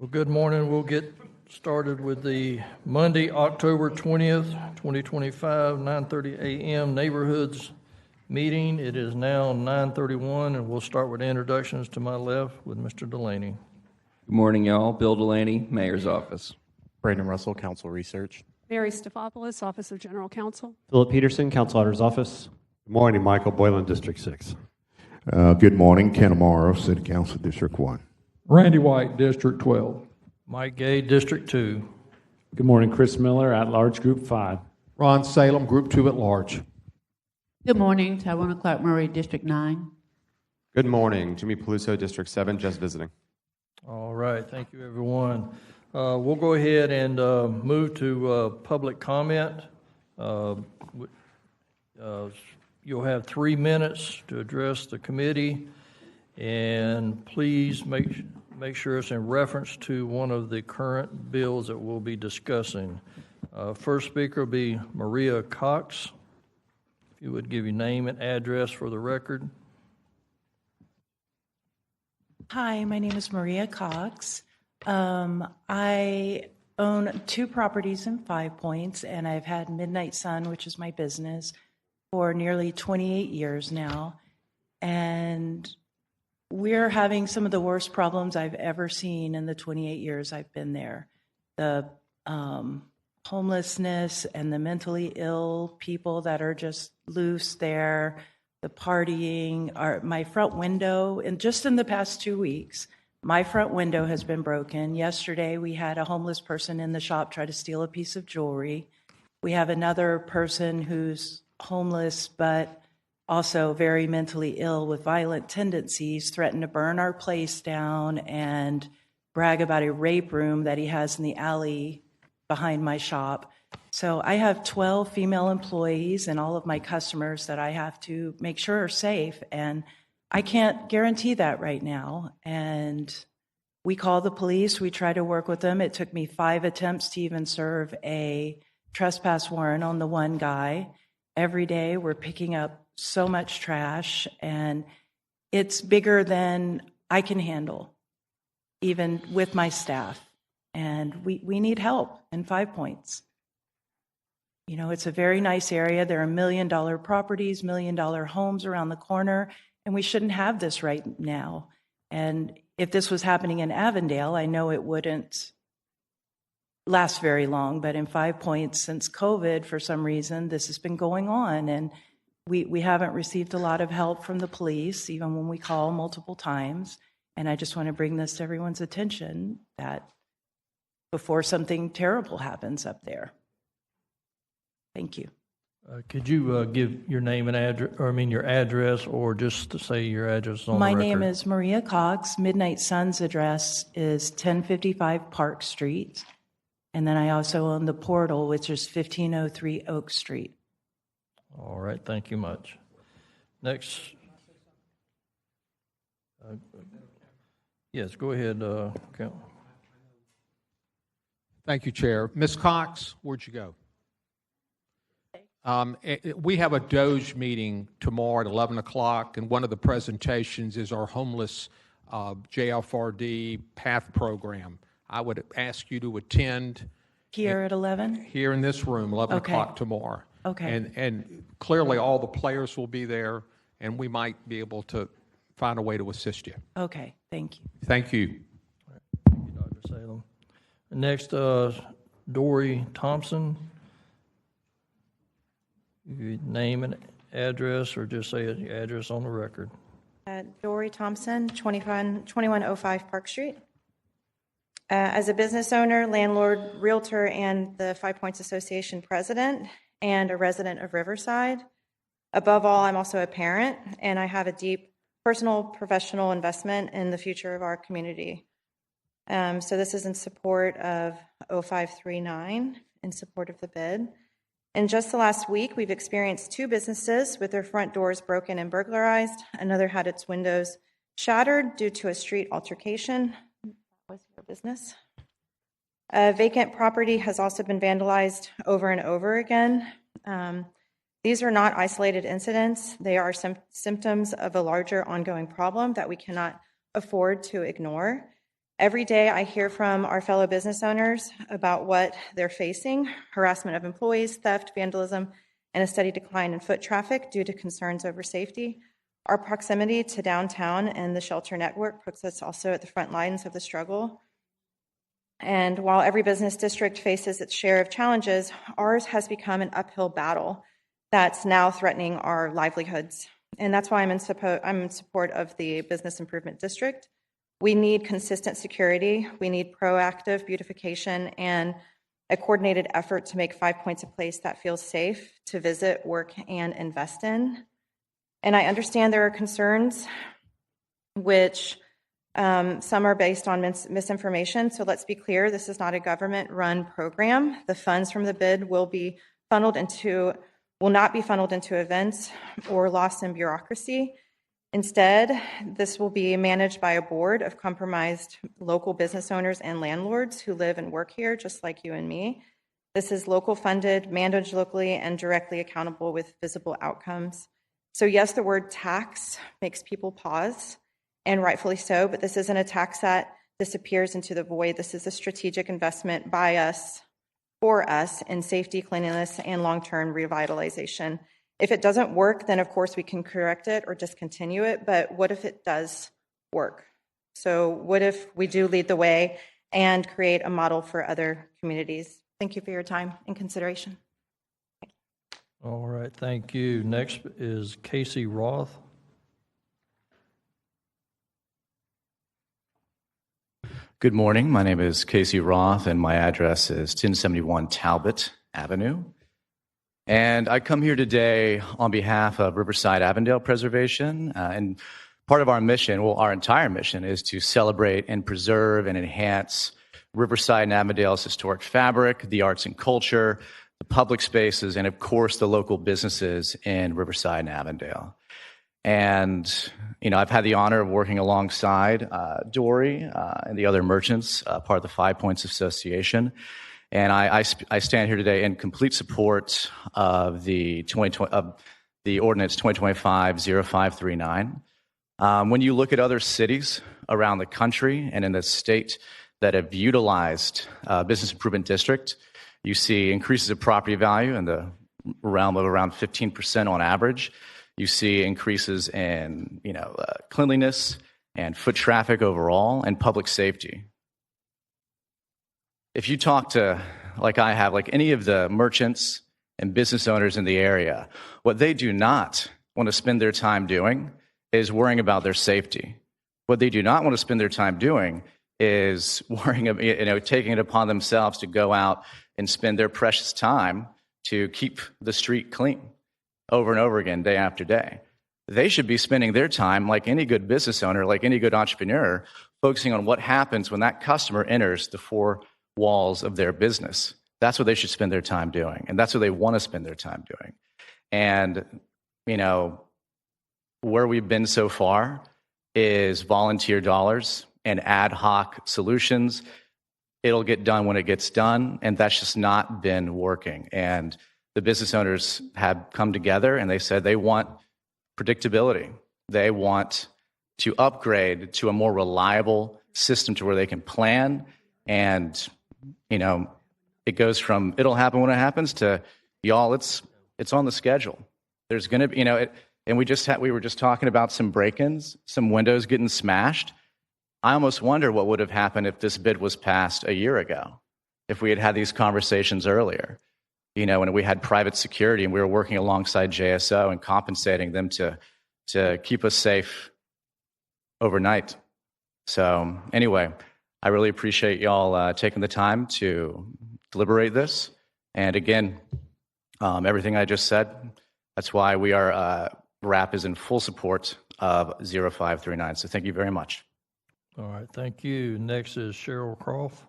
Well, good morning. We'll get started with the Monday, October 20th, 2025, 9:30 a.m. Neighborhoods meeting. It is now 9:31, and we'll start with introductions to my left with Mr. Delaney. Good morning, y'all. Bill Delaney, Mayor's Office. Brandon Russell, Council Research. Mary Stefopoulos, Office of General Counsel. Philip Peterson, Council Auditor's Office. Good morning, Michael Boylan, District 6. Good morning, Ken Amaro, City Council, District 1. Randy White, District 12. Mike Gay, District 2. Good morning, Chris Miller, At-Large Group 5. Ron Salem, Group 2 at Large. Good morning, Tyrone Clark Murray, District 9. Good morning, Jimmy Peluso, District 7, just visiting. All right, thank you, everyone. We'll go ahead and move to public comment. You'll have 3 minutes to address the committee, and please make sure it's in reference to one of the current bills that we'll be discussing. First speaker will be Maria Cox. If you would give your name and address for the record. Hi, my name is Maria Cox. I own 2 properties in 5 Points, and I've had Midnight Sun, which is my business, for nearly 28 years now. And we're having some of the worst problems I've ever seen in the 28 years I've been there. The homelessness and the mentally ill people that are just loose there, the partying. My front window, and just in the past 2 weeks, my front window has been broken. Yesterday, we had a homeless person in the shop try to steal a piece of jewelry. We have another person who's homeless, but also very mentally ill with violent tendencies, threatened to burn our place down and brag about a rape room that he has in the alley behind my shop. So I have 12 female employees and all of my customers that I have to make sure are safe, and I can't guarantee that right now. And we call the police, we try to work with them. It took me 5 attempts to even serve a trespass warrant on the one guy. Every day we're picking up so much trash, and it's bigger than I can handle, even with my staff. And we need help in 5 Points. You know, it's a very nice area. There are $1 million properties, $1 million homes around the corner, and we shouldn't have this right now. And if this was happening in Avondale, I know it wouldn't last very long, but in 5 Points since COVID, for some reason, this has been going on, and we haven't received a lot of help from the police, even when we call multiple times. And I just want to bring this to everyone's attention that before something terrible happens up there. Thank you. Could you give your name and address, or your address, or just to say your address on the record? My name is Maria Cox. Midnight Sun's address is 1055 Park Street. And then I also own the Portal, which is 1503 Oak Street. All right, thank you much. Next. Yes, go ahead, Count. Thank you, Chair. Ms. Cox, where'd you go? We have a Doge meeting tomorrow at 11 o'clock, and one of the presentations is our homeless JFRD PATH program. I would ask you to attend. Here at 11? Here in this room, 11 Okay. o'clock tomorrow. Okay. And clearly all the players will be there, and we might be able to find a way to assist you. Okay, thank you. Thank you. Thank you, Dr. Salem. Next, Dory Thompson. Your name and address, or just say your address on the record. Dory Thompson, 2105 Park Street. As a business owner, landlord, realtor, and the 5 Points Association president, and a resident of Riverside. Above all, I'm also a parent, and I have a deep personal, professional investment in the future of our community. So this is in support of 0539, in support of the bid. In just the last week, we've experienced 2 businesses with their front doors broken and burglarized. Another had its windows shattered due to a street altercation. That was your business. A vacant property has also been vandalized over and over again. These are not isolated incidents. They are symptoms of a larger ongoing problem that we cannot afford to ignore. Every day I hear from our fellow business owners about what they're facing: harassment of employees, theft, vandalism, and a steady decline in foot traffic due to concerns over safety. Our proximity to downtown and the shelter network puts us also at the front lines of the struggle. And while every business district faces its share of challenges, ours has become an uphill battle that's now threatening our livelihoods. And that's why I'm in support of the Business Improvement District. We need consistent security. We need proactive beautification and a coordinated effort to make 5 Points a place that feels safe to visit, work, and invest in. And I understand there are concerns, which some are based on misinformation. So let's be clear, this is not a government-run program. The funds from the bid will not be funneled into events or lost in bureaucracy. Instead, this will be managed by a board of compromised local business owners and landlords who live and work here, just like you and me. This is local funded, managed locally, and directly accountable with visible outcomes. So yes, the word tax makes people pause, and rightfully so, but this isn't a tax that disappears into the void. This is a strategic investment by us, for us, in safety, cleanliness, and long-term revitalization. If it doesn't work, then of course we can correct it or discontinue it, but what if it does work? So what if we do lead the way and create a model for other communities? Thank you for your time and consideration. All right, thank you. Next is Casey Roth. Good morning. My name is Casey Roth, and my address is 1071 Talbot Avenue. And I come here today on behalf of Riverside Avondale Preservation. And part of our mission, well, our entire mission, is to celebrate and preserve and enhance Riverside and Avondale's historic fabric, the arts and culture, the public spaces, and of course, the local businesses in Riverside and Avondale. And, you know, I've had the honor of working alongside Dory and the other merchants, part of the 5 Points Association. And I stand here today in complete support of the ordinance 2025-0539. When you look at other cities around the country and in the state that have utilized Business Improvement District, you see increases of property value in the realm of around 15% on average. You see increases in, cleanliness and foot traffic overall and public safety. If you talk to, like I have, like any of the merchants and business owners in the area, what they do not want to spend their time doing is worrying about their safety. What they do not want to spend their time doing is worrying about, taking it upon themselves to go out and spend their precious time to keep the street clean over and over again, day after day. They should be spending their time, like any good business owner, like any good entrepreneur, focusing on what happens when that customer enters the four walls of their business. That's what they should spend their time doing, and that's what they want to spend their time doing. And, where we've been so far is volunteer dollars and ad hoc solutions. It'll get done when it gets done, and that's just not been working. And the business owners have come together and they said they want predictability. They want to upgrade to a more reliable system to where they can plan. And, it goes from it'll happen when it happens to y'all, it's on the schedule. There's going to be, and we were just talking about some break-ins, some windows getting smashed. I almost wonder what would have happened if this bid was passed a year ago, if we had had these conversations earlier. When we had private security and we were working alongside JSO and compensating them to keep us safe overnight. So anyway, I really appreciate y'all taking the time to deliberate this. And again, everything I just said, that's why we are, RAP is in full support of 0539. So thank you very much. All right, thank you. Next is Cheryl Croft.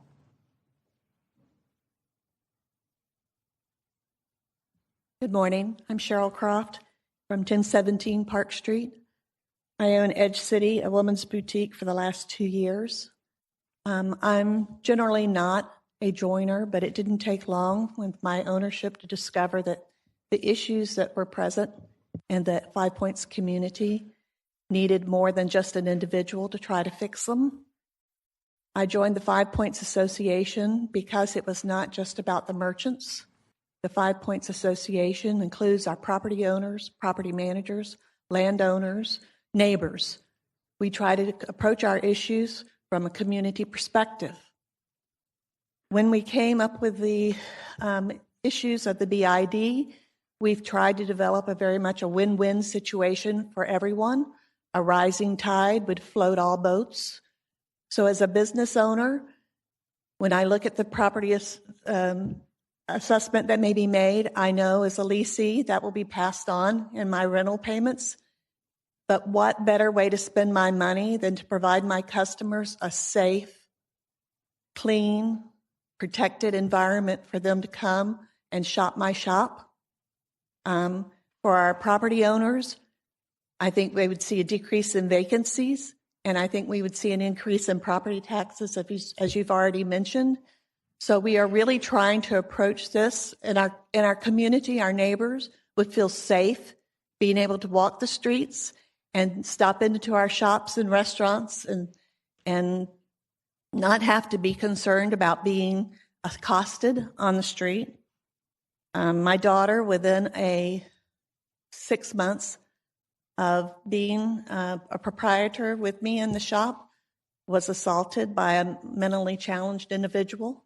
Good morning. I'm Cheryl Croft from 1017 Park Street. I own Edge City, a woman's boutique, for the last 2 years. I'm generally not a joiner, but it didn't take long with my ownership to discover that the issues that were present in the 5 Points community needed more than just an individual to try to fix them. I joined the 5 Points Association because it was not just about the merchants. The 5 Points Association includes our property owners, property managers, landowners, neighbors. We try to approach our issues from a community perspective. When we came up with the issues of the BID, we've tried to develop very much a win-win situation for everyone. A rising tide would float all boats. So as a business owner, when I look at the property assessment that may be made, I know as a leasee that will be passed on in my rental payments. But what better way to spend my money than to provide my customers a safe, clean, protected environment for them to come and shop my shop? For our property owners, I think we would see a decrease in vacancies, and I think we would see an increase in property taxes, as you've already mentioned. So we are really trying to approach this in our community. Our neighbors would feel safe being able to walk the streets and stop into our shops and restaurants and not have to be concerned about being accosted on the street. My daughter, within 6 months of being a proprietor with me in the shop, was assaulted by a mentally challenged individual.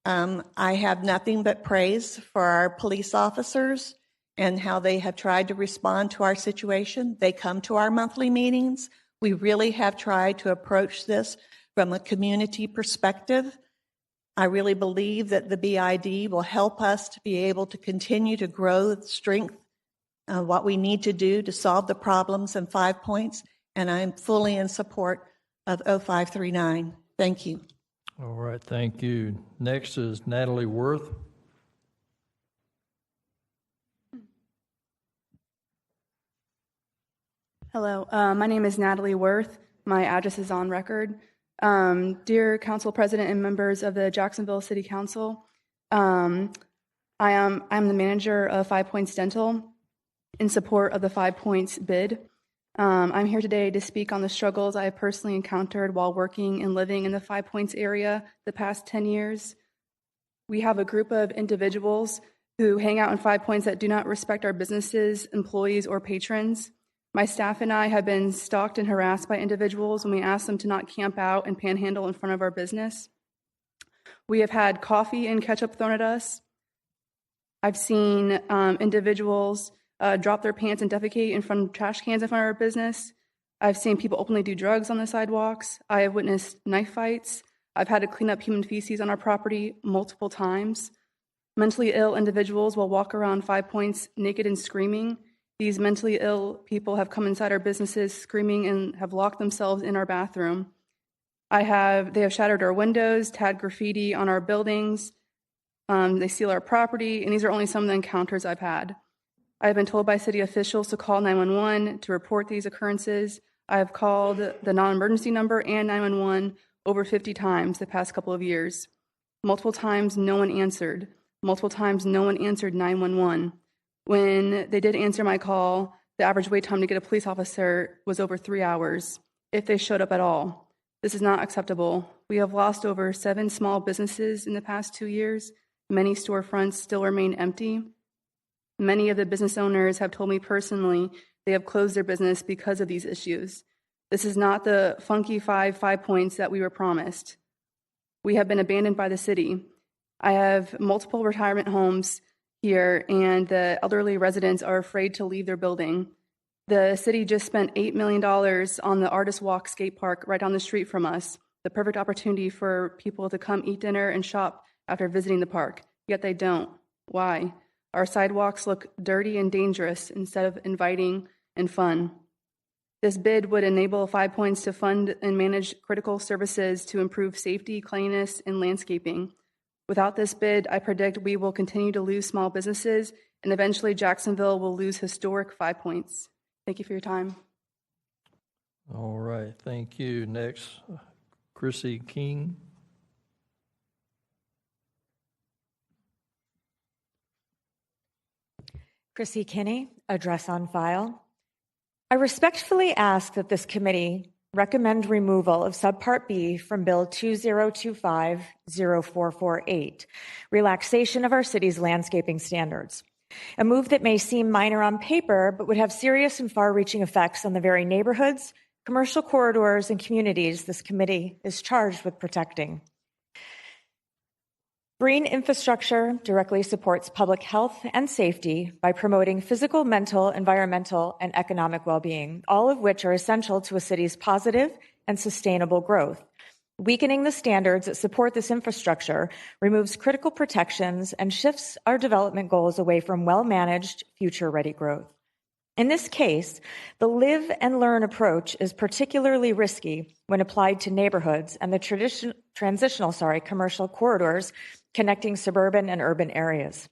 I have nothing but praise for our police officers and how they have tried to respond to our situation. They come to our monthly meetings. We really have tried to approach this from a community perspective. I really believe that the BID will help us to be able to continue to grow the strength, what we need to do to solve the problems in 5 Points, and I'm fully in support of 0539. Thank you. All right, thank you. Next is Natalie Worth. Hello, my name is Natalie Worth. My address is on record. Dear Council President and members of the Jacksonville City Council, I'm the manager of 5 Points Dental in support of the 5 Points bid. I'm here today to speak on the struggles I have personally encountered while working and living in the 5 Points area the past 10 years. We have a group of individuals who hang out in 5 Points that do not respect our businesses, employees, or patrons. My staff and I have been stalked and harassed by individuals when we ask them to not camp out and panhandle in front of our business. We have had coffee and ketchup thrown at us. I've seen individuals drop their pants and defecate in front of trash cans in front of our business. I've seen people openly do drugs on the sidewalks. I have witnessed knife fights. I've had to clean up human feces on our property multiple times. Mentally ill individuals will walk around 5 Points naked and screaming. These mentally ill people have come inside our businesses screaming and have locked themselves in our bathroom. They have shattered our windows, tagged graffiti on our buildings. They steal our property, and these are only some of the encounters I've had. I have been told by city officials to call 911 to report these occurrences. I have called the non-emergency number and 911 over 50 times the past couple of years. Multiple times, no one answered. Multiple times, no one answered 911. When they did answer my call, the average wait time to get a police officer was over 3 hours, if they showed up at all. This is not acceptable. We have lost over 7 small businesses in the past 2 years. Many storefronts still remain empty. Many of the business owners have told me personally they have closed their business because of these issues. This is not the funky 5 Points that we were promised. We have been abandoned by the city. I have multiple retirement homes here, and the elderly residents are afraid to leave their building. The city just spent $8 million on the Artist Walk skate park right down the street from us, the perfect opportunity for people to come eat dinner and shop after visiting the park, yet they don't. Why? Our sidewalks look dirty and dangerous instead of inviting and fun. This bid would enable 5 Points to fund and manage critical services to improve safety, cleanliness, and landscaping. Without this bid, I predict we will continue to lose small businesses, and eventually Jacksonville will lose historic 5 Points. Thank you for your time. All right, thank you. Next, Chrissy King. Chrissy Kinney, address on file. I respectfully ask that this committee recommend removal of Subpart B from Bill 2025-0448, relaxation of our city's landscaping standards. A move that may seem minor on paper, but would have serious and far-reaching effects on the very neighborhoods, commercial corridors, and communities this committee is charged with protecting. Green infrastructure directly supports public health and safety by promoting physical, mental, environmental, and economic well-being, all of which are essential to a city's positive and sustainable growth. Weakening the standards that support this infrastructure removes critical protections and shifts our development goals away from well-managed, future-ready growth. In this case, the live and learn approach is particularly risky when applied to neighborhoods and the transitional commercial corridors connecting suburban and urban areas.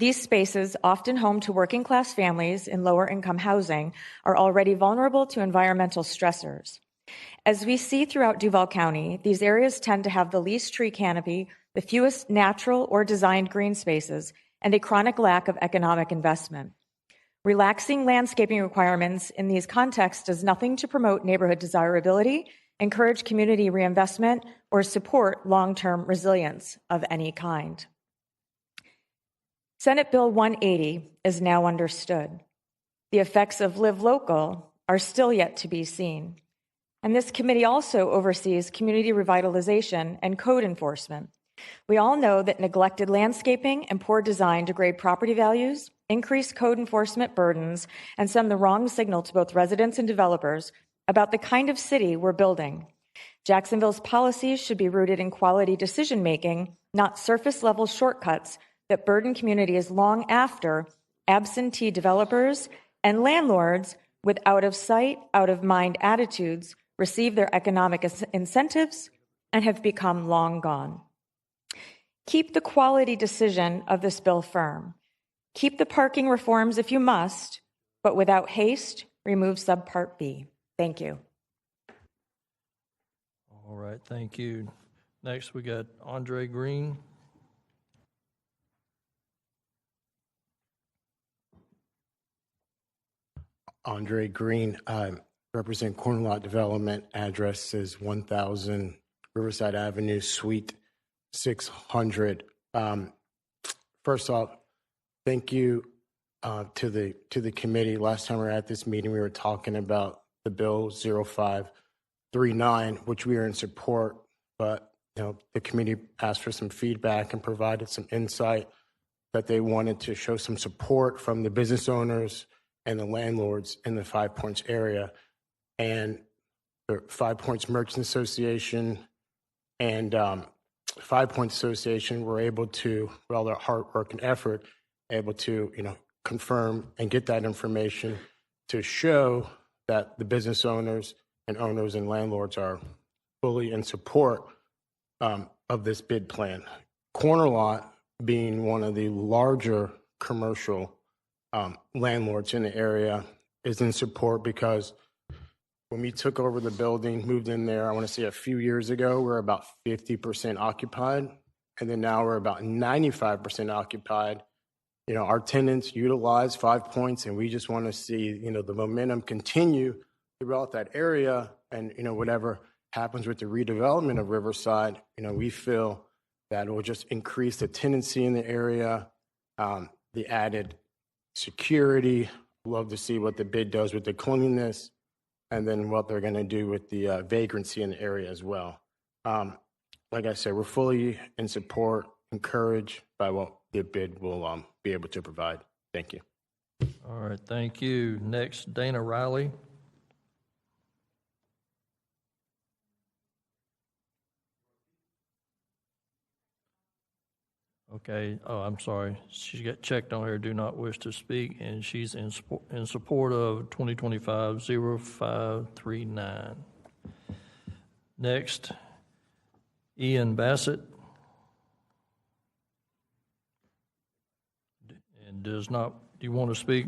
These spaces, often home to working class families in lower income housing, are already vulnerable to environmental stressors. As we see throughout Duval County, these areas tend to have the least tree canopy, the fewest natural or designed green spaces, and a chronic lack of economic investment. Relaxing landscaping requirements in these contexts does nothing to promote neighborhood desirability, encourage community reinvestment, or support long-term resilience of any kind. Senate Bill 180 is now understood. The effects of Live Local are still yet to be seen. And this committee also oversees community revitalization and code enforcement. We all know that neglected landscaping and poor design degrade property values, increase code enforcement burdens, and send the wrong signal to both residents and developers about the kind of city we're building. Jacksonville's policies should be rooted in quality decision-making, not surface-level shortcuts that burden communities long after absentee developers and landlords with out-of-sight, out-of-mind attitudes receive their economic incentives and have become long gone. Keep the quality decision of this bill firm. Keep the parking reforms if you must, but without haste, remove Subpart B. Thank you. All right, thank you. Next, we got Andre Green. Andre Green, represent Corner Lot Development. Address is 1000 Riverside Avenue, Suite 600. First off, thank you to the committee. Last time we were at this meeting, we were talking about the bill 0539, which we are in support, but the committee asked for some feedback and provided some insight that they wanted to show some support from the business owners and the landlords in the Five Points area. And the Five Points Merchants Association and Five Points Association were able to, with all their hard work and effort, able to, confirm and get that information to show that the business owners and landlords are fully in support of this bid plan. Corner Lot, being one of the larger commercial landlords in the area, is in support because when we took over the building, moved in there, I want to say a few years ago, we're about 50% occupied. And then now we're about 95% occupied. Our tenants utilize 5 Points, and we just want to see, the momentum continue throughout that area. And, whatever happens with the redevelopment of Riverside, we feel that it will just increase the tenancy in the area, the added security. Love to see what the bid does with the cleanliness, and then what they're going to do with the vagrancy in the area as well. Like I said, we're fully in support, encouraged by what the bid will be able to provide. Thank you. All right, thank you. Next, Dana Riley. Okay, I'm sorry. She got checked on here, do not wish to speak, and she's in support of 2025-0539. Next, Ian Bassett. And do you want to speak?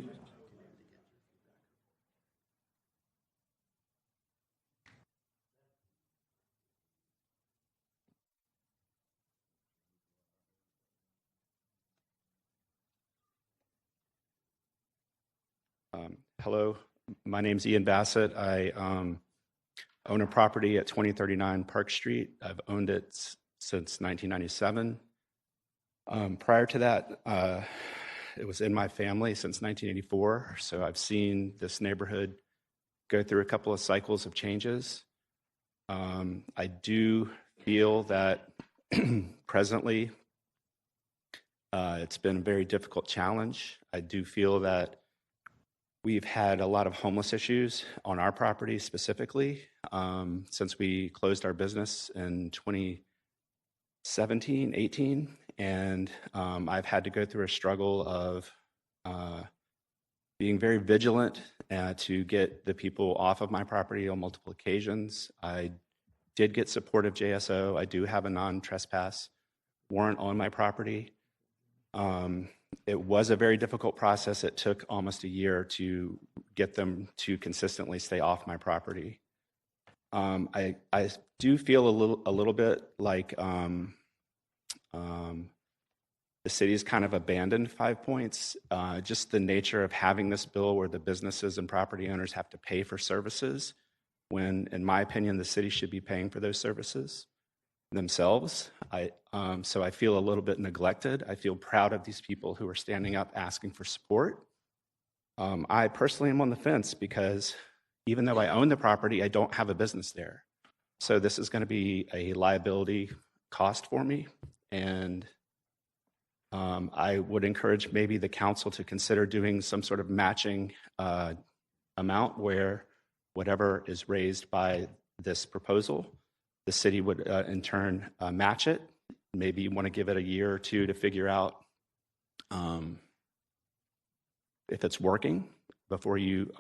Hello, my name's Ian Bassett. I own a property at 2039 Park Street. I've owned it since 1997. Prior to that, it was in my family since 1984, so I've seen this neighborhood go through a couple of cycles of changes. I do feel that presently it's been a very difficult challenge. I do feel that we've had a lot of homeless issues on our property specifically since we closed our business in 2017, 18, and I've had to go through a struggle of being very vigilant to get the people off of my property on multiple occasions. I did get support of JSO. I do have a non-trespass warrant on my property. It was a very difficult process. It took almost a year to get them to consistently stay off my property. I do feel a little bit like the city's kind of abandoned 5 Points. Just the nature of having this bill where the businesses and property owners have to pay for services, when, in my opinion, the city should be paying for those services themselves. So I feel a little bit neglected. I feel proud of these people who are standing up asking for support. I personally am on the fence because even though I own the property, I don't have a business there. So this is going to be a liability cost for me. And I would encourage maybe the council to consider doing some sort of matching amount where whatever is raised by this proposal, the city would in turn match it. Maybe you want to give it a year or two to figure out if it's working before you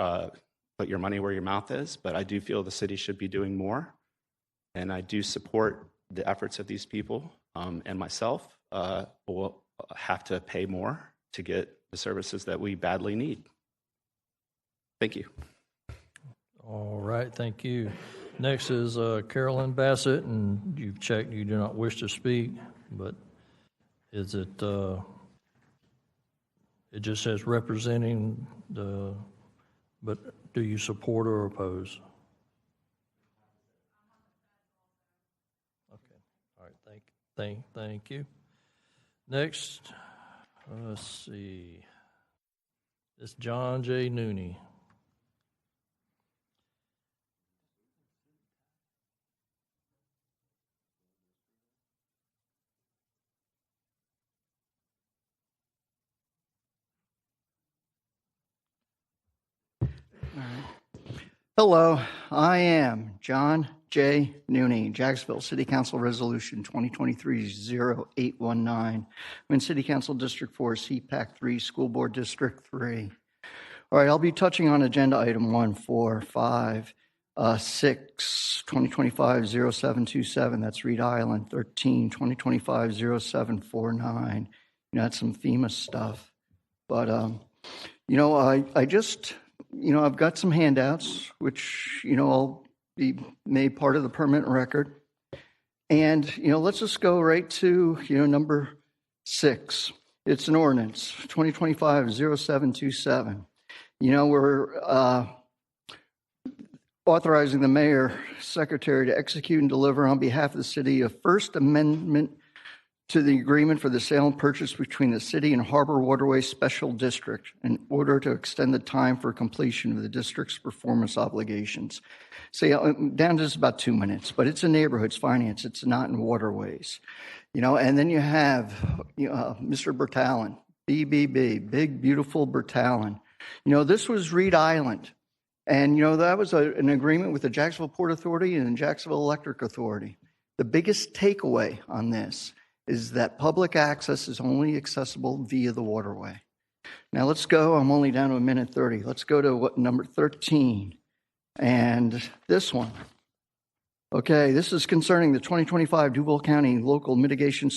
put your money where your mouth is. But I do feel the city should be doing more. And I do support the efforts of these people and myself will have to pay more to get the services that we badly need. Thank you. All right, thank you. Next is Carolyn Bassett, and you've checked, you do not wish to speak, but is it, it just says representing the, but do you support or oppose? Okay, all right, thank you. Next, let's see, it's John J. Nooney. Hello, I am John J. Nooney, Jacksonville City Council Resolution 2023-0819. I'm in City Council District 4, CPAC 3, School Board District 3. All right, I'll be touching on agenda item 1, 4, 5, 6, 2025-0727, that's Reed Island, 13, 2025-0749. You know, that's some FEMA stuff. But, you know, I just... You know, I've got some handouts, which, you know, I'll be made part of the permanent record. And, you know, let's just go right to, you know, number 6. It's an ordinance, 2025-0727. You know, we're authorizing the mayor, secretary to execute and deliver on behalf of the city a First Amendment to the agreement for the sale and purchase between the city and Harbor Waterway Special District in order to extend the time for completion of the district's performance obligations. So down to just about 2 minutes, but it's in neighborhoods finance. It's not in waterways. You know, and then you have Mr. Bertalon, BBB, Big Beautiful Bertalon. You know, this was Reed Island. And, you know, that was an agreement with the Jacksonville Port Authority and the Jacksonville Electric Authority. The biggest takeaway on this is that public access is only accessible via the waterway. Now let's go, I'm only down to 1:30. Let's go to number 13, and this one. Okay, this is concerning the 2025 Duval County Local Mitigation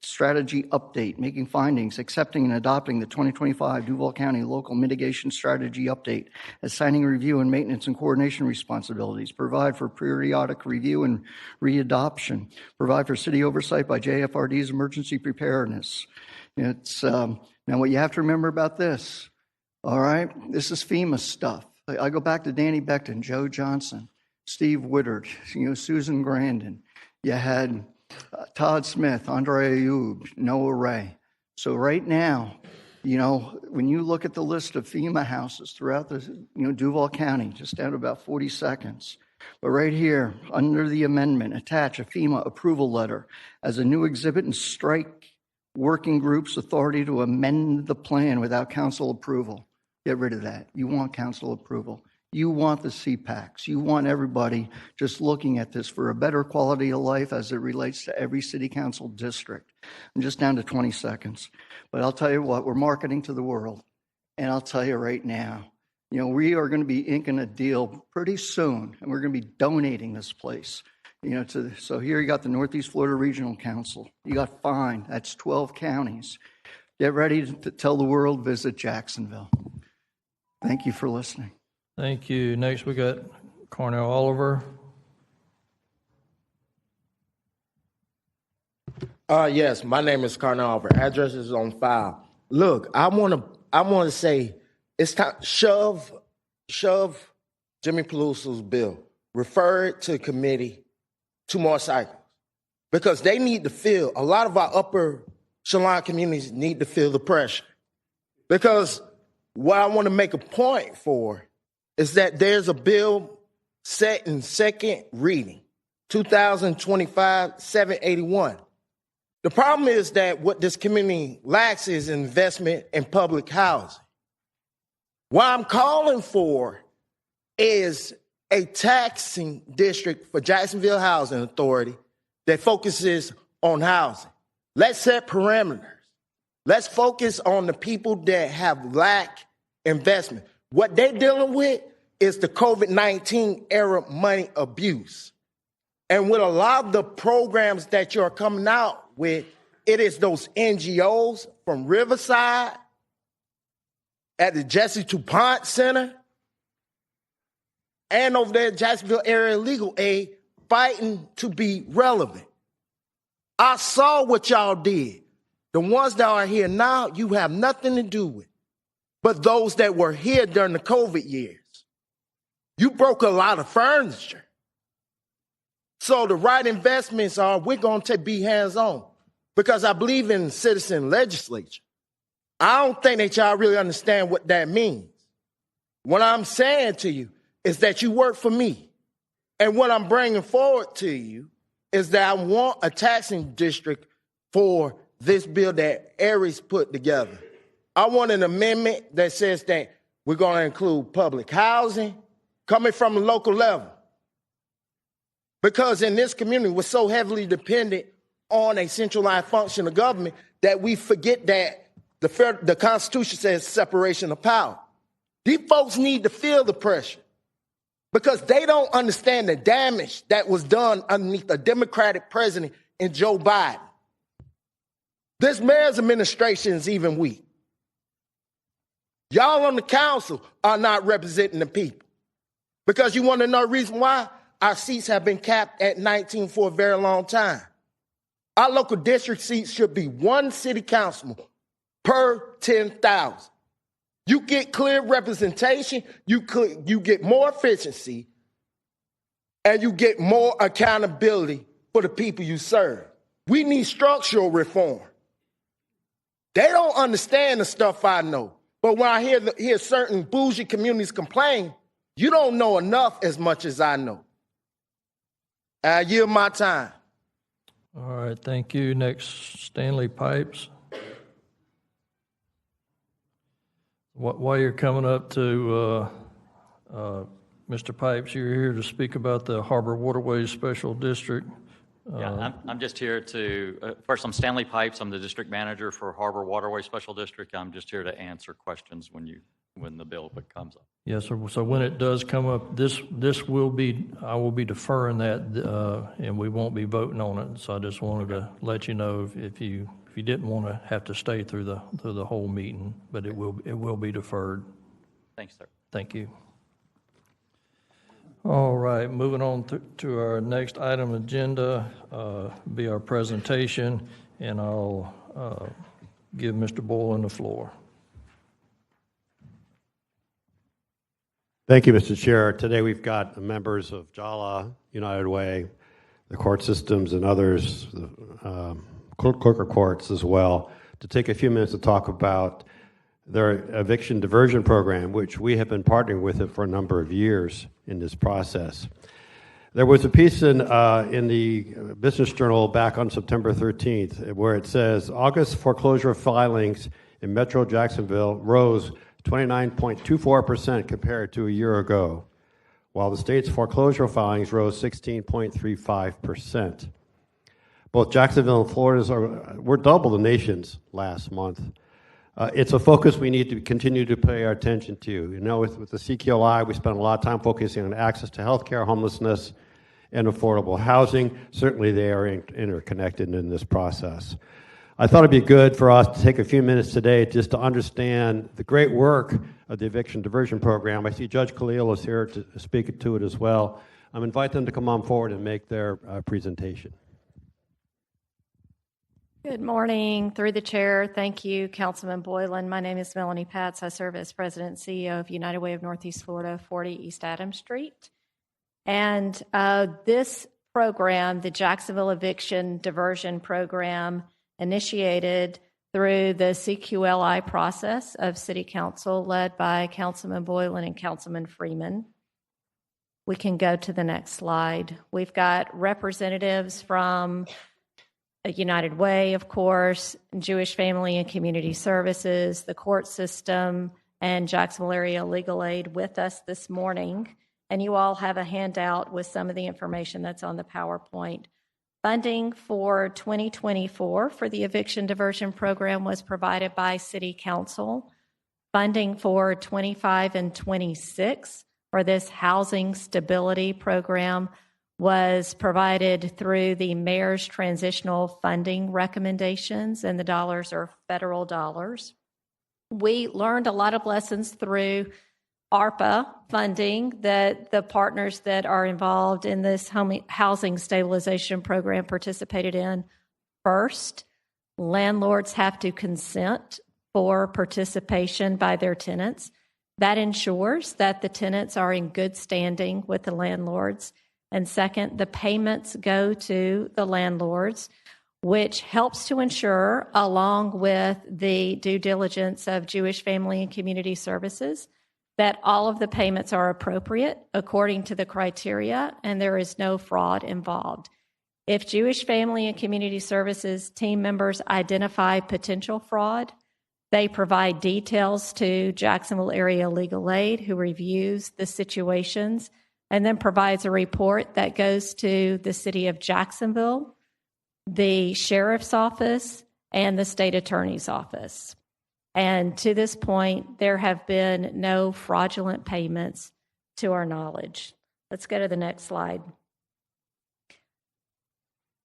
Strategy Update, making findings, accepting and adopting the 2025 Duval County Local Mitigation Strategy Update, assigning review and maintenance and coordination responsibilities, provide for periodic review and readoption, provide for city oversight by JFRD's emergency preparedness. It's now what you have to remember about this, all right, this is FEMA stuff. I go back to Danny Beckton, Joe Johnson. Steve Woodard, Susan Grandin. You had Todd Smith, Andre Ayub, Noah Ray. So right now, when you look at the list of FEMA houses throughout the, Duval County, just down to about 40 seconds. But right here, under the amendment, attach a FEMA approval letter as a new exhibit and strike working group's authority to amend the plan without council approval. Get rid of that. You want council approval. You want the CPACs. You want everybody just looking at this for a better quality of life as it relates to every city council district. I'm just down to 20 seconds. But I'll tell you what, we're marketing to the world. And I'll tell you right now, we are going to be inking a deal pretty soon, and we're going to be donating this place. So here you got the Northeast Florida Regional Council. You got FINE, that's 12 counties. Get ready to tell the world, visit Jacksonville. Thank you for listening. Thank you. Next, we got Cornell Oliver. Yes, my name is Cornell Oliver. Address is on file. Look, I want to say it's time. Shove Jimmy Peluso's bill. Refer it to committee. 2 more cycles, because they need to feel. A lot of our upper echelon communities need to feel the pressure. Because what I want to make a point for is that there's a bill set in second reading, 2025-781. The problem is that what this community lacks is investment in public housing. What I'm calling for is a taxing district for Jacksonville Housing Authority that focuses on housing. Let's set parameters. Let's focus on the people that have lack investment. What they're dealing with is the COVID-19 era money abuse. And with a lot of the programs that you're coming out with, it is those NGOs from Riverside, at the Jesse DuPont Center, and over there at Jacksonville Area Legal Aid, fighting to be relevant. I saw what y'all did. The ones that are here now, you have nothing to do with. But those that were here during the COVID years, you broke a lot of furniture. So the right investments are, we're going to be hands-on, because I believe in citizen legislature. I don't think that y'all really understand what that means. What I'm saying to you is that you work for me. And what I'm bringing forward to you is that I want a taxing district for this bill that Aries put together. I want an amendment that says that we're going to include public housing coming from a local level. Because in this community, we're so heavily dependent on a centralized function of government that we forget that the Constitution says separation of power. These folks need to feel the pressure, because they don't understand the damage that was done underneath a Democratic president in Joe Biden. This mayor's administration is even weak. Y'all on the council are not representing the people. Because you want to know the reason why? Our seats have been capped at 19 for a very long time. Our local district seats should be 1 city councilman per 10,000. You get clear representation, you get more efficiency, and you get more accountability for the people you serve. We need structural reform. They don't understand the stuff I know. But when I hear certain bougie communities complain, you don't know enough as much as I know. I yield my time. All right, thank you. Next, Stanley Pipes. While you're coming up to Mr. Pipes, you're here to speak about the Harbor Waterways Special District. Yeah, I'm just here to, first, I'm Stanley Pipes. I'm the district manager for Harbor Waterways Special District. I'm just here to answer questions when the bill comes up. Yes, sir. So when it does come up, this will be, I will be deferring that, and we won't be voting on it. So I just wanted to let you know if you didn't want to have to stay through the whole meeting, but it will be deferred. Thanks, sir. Thank you. All right, moving on to our next item agenda, be our presentation, and I'll give Mr. Boylan the floor. Thank you, Mr. Chair. Today we've got members of JALA, United Way, the court systems, and others, the clerk courts as well, to take a few minutes to talk about their eviction diversion program, which we have been partnering with it for a number of years in this process. There was a piece in the Business Journal back on September 13th where it says August foreclosure filings in Metro Jacksonville rose 29.24% compared to a year ago, while the state's foreclosure filings rose 16.35%. Both Jacksonville and Florida were double the nation's last month. It's a focus we need to continue to pay our attention to. You know, with the CQLI, we spend a lot of time focusing on access to healthcare, homelessness, and affordable housing. Certainly they are interconnected in this process. I thought it'd be good for us to take a few minutes today just to understand the great work of the eviction diversion program. I see Judge Khalil is here to speak to it as well. I'm inviting them to come on forward and make their presentation. Good morning. Through the chair, thank you, Councilman Boylan. My name is Melanie Patz. I serve as President and CEO of United Way of Northeast Florida, 40 East Adams Street. And this program, the Jacksonville Eviction Diversion Program, initiated through the CQLI process of City Council led by Councilman Boylan and Councilman Freeman. We can go to the next slide. We've got representatives from United Way, of course, Jewish Family and Community Services, the court system, and Jacksonville Area Legal Aid with us this morning. And you all have a handout with some of the information that's on the PowerPoint. Funding for 2024 for the eviction diversion program was provided by City Council. Funding for 25 and 26 for this housing stability program was provided through the mayor's transitional funding recommendations, and the dollars are federal dollars. We learned a lot of lessons through ARPA funding that the partners that are involved in this housing stabilization program participated in. First, landlords have to consent for participation by their tenants. That ensures that the tenants are in good standing with the landlords. And second, the payments go to the landlords, which helps to ensure, along with the due diligence of Jewish Family and Community Services, that all of the payments are appropriate according to the criteria and there is no fraud involved. If Jewish Family and Community Services team members identify potential fraud, they provide details to Jacksonville Area Legal Aid, who reviews the situations and then provides a report that goes to the City of Jacksonville, the Sheriff's Office, and the State Attorney's Office. And to this point, there have been no fraudulent payments to our knowledge. Let's go to the next slide.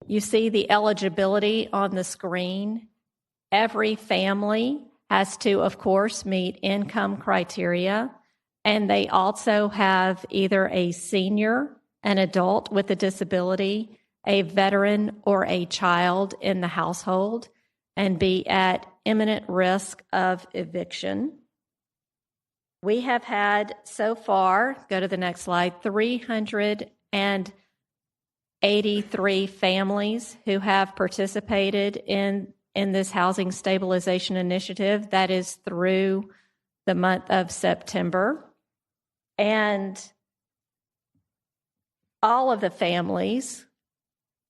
You see the eligibility on the screen. Every family has to, of course, meet income criteria, and they also have either a senior, an adult with a disability, a veteran, or a child in the household, and be at imminent risk of eviction. We have had so far, go to the next slide, 383 families who have participated in this housing stabilization initiative. That is through the month of September. And all of the families,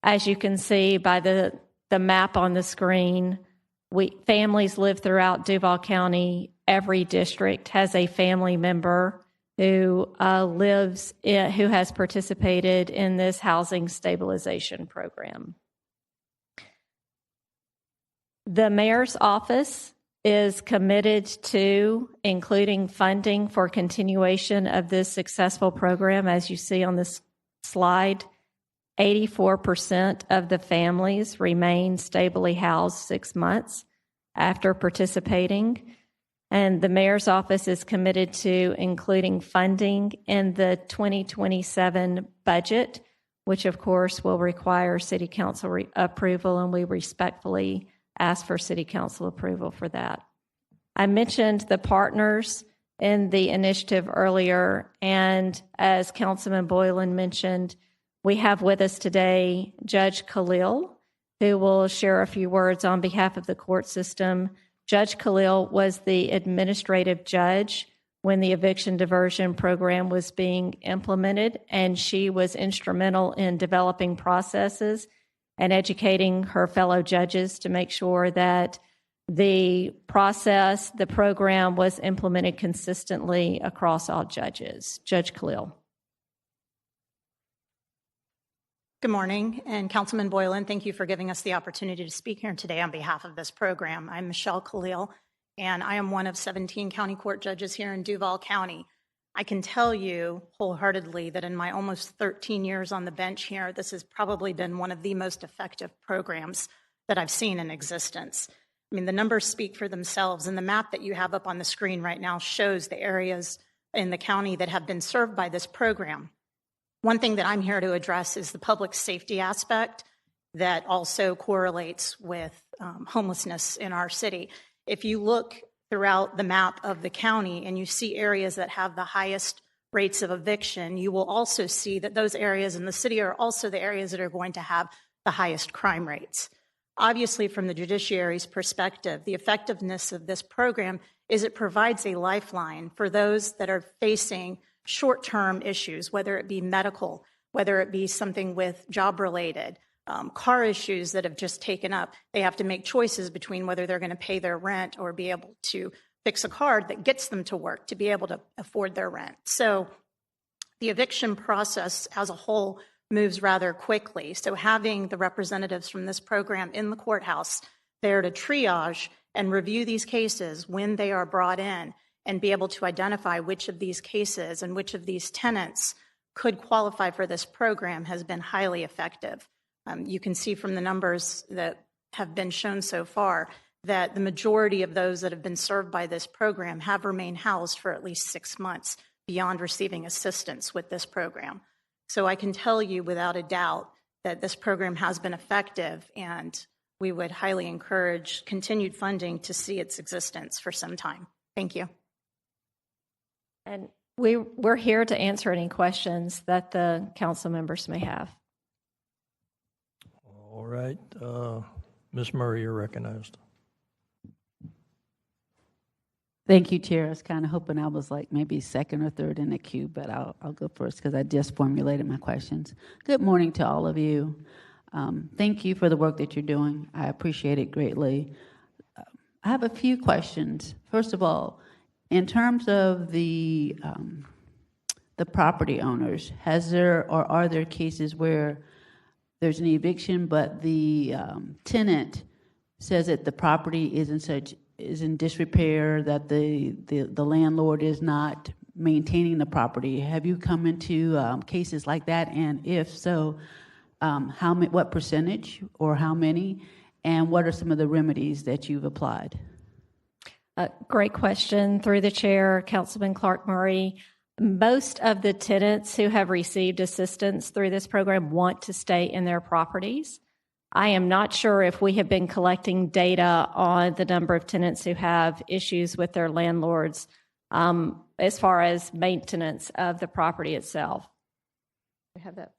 as you can see by the map on the screen, families live throughout Duval County. Every district has a family member who who has participated in this housing stabilization program. The mayor's office is committed to including funding for continuation of this successful program. As you see on this slide, 84% of the families remain stably housed 6 months after participating. And the mayor's office is committed to including funding in the 2027 budget, which of course will require City Council approval, and we respectfully ask for City Council approval for that. I mentioned the partners in the initiative earlier. And as Councilman Boylan mentioned, we have with us today Judge Khalil, who will share a few words on behalf of the court system. Judge Khalil was the administrative judge when the eviction diversion program was being implemented, and she was instrumental in developing processes and educating her fellow judges to make sure that the process, the program was implemented consistently across all judges. Judge Khalil. Good morning, and Councilman Boylan, thank you for giving us the opportunity to speak here today on behalf of this program. I'm Michelle Khalil, and I am one of 17 county court judges here in Duval County. I can tell you wholeheartedly that in my almost 13 years on the bench here, this has probably been one of the most effective programs that I've seen in existence. I mean, the numbers speak for themselves, and the map that you have up on the screen right now shows the areas in the county that have been served by this program. One thing that I'm here to address is the public safety aspect that also correlates with homelessness in our city. If you look throughout the map of the county and you see areas that have the highest rates of eviction, you will also see that those areas in the city are also the areas that are going to have the highest crime rates. Obviously, from the judiciary's perspective, the effectiveness of this program is it provides a lifeline for those that are facing short-term issues, whether it be medical, whether it be something with job-related, car issues that have just taken up. They have to make choices between whether they're going to pay their rent or be able to fix a car that gets them to work to be able to afford their rent. So the eviction process as a whole moves rather quickly. So having the representatives from this program in the courthouse there to triage and review these cases when they are brought in and be able to identify which of these cases and which of these tenants could qualify for this program has been highly effective. You can see from the numbers that have been shown so far that the majority of those that have been served by this program have remained housed for at least 6 months beyond receiving assistance with this program. So I can tell you without a doubt that this program has been effective, and we would highly encourage continued funding to see its existence for some time. Thank you. And we're here to answer any questions that the council members may have. All right. Ms. Murray, you're recognized. Thank you, Chair. I was kind of hoping I was like maybe second or third in the queue, but I'll go first because I just formulated my questions. Good morning to all of you. Thank you for the work that you're doing. I appreciate it greatly. I have a few questions. First of all, in terms of the property owners, has there or are there cases where there's an eviction, but the tenant says that the property is in disrepair, that the landlord is not maintaining the property? Have you come into cases like that? And if so, what percentage or how many? And what are some of the remedies that you've applied? Great question. Through the chair, Councilman Clark Murray. Most of the tenants who have received assistance through this program want to stay in their properties. I am not sure if we have been collecting data on the number of tenants who have issues with their landlords as far as maintenance of the property itself. We have that.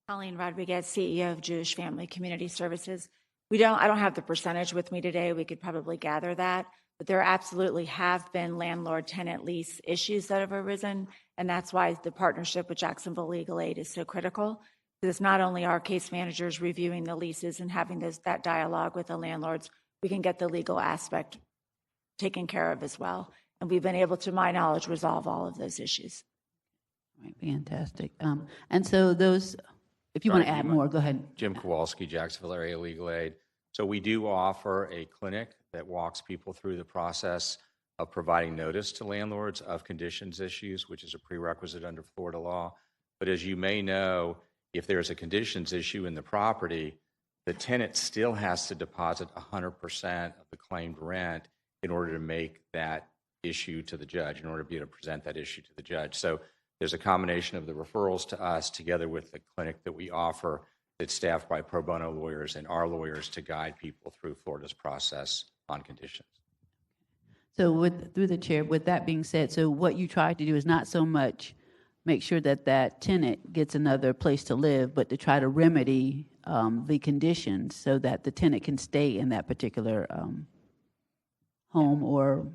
Colleen Rodriguez, CEO of Jewish Family Community Services. I don't have the percentage with me today. We could probably gather that, but there absolutely have been landlord-tenant lease issues that have arisen, and that's why the partnership with Jacksonville Legal Aid is so critical. Because it's not only our case managers reviewing the leases and having that dialogue with the landlords, we can get the legal aspect taken care of as well. And we've been able, to my knowledge, resolve all of those issues. All right, fantastic. And so those, if you want to add more, go ahead. Jim Kowalski, Jacksonville Area Legal Aid. So we do offer a clinic that walks people through the process of providing notice to landlords of conditions issues, which is a prerequisite under Florida law. But as you may know, if there's a conditions issue in the property, the tenant still has to deposit 100% of the claimed rent in order to make that issue to the judge, in order to be able to present that issue to the judge. So there's a combination of the referrals to us together with the clinic that we offer that's staffed by pro bono lawyers and our lawyers to guide people through Florida's process on conditions. So through the chair, with that being said, so what you try to do is not so much make sure that that tenant gets another place to live, but to try to remedy the conditions so that the tenant can stay in that particular home or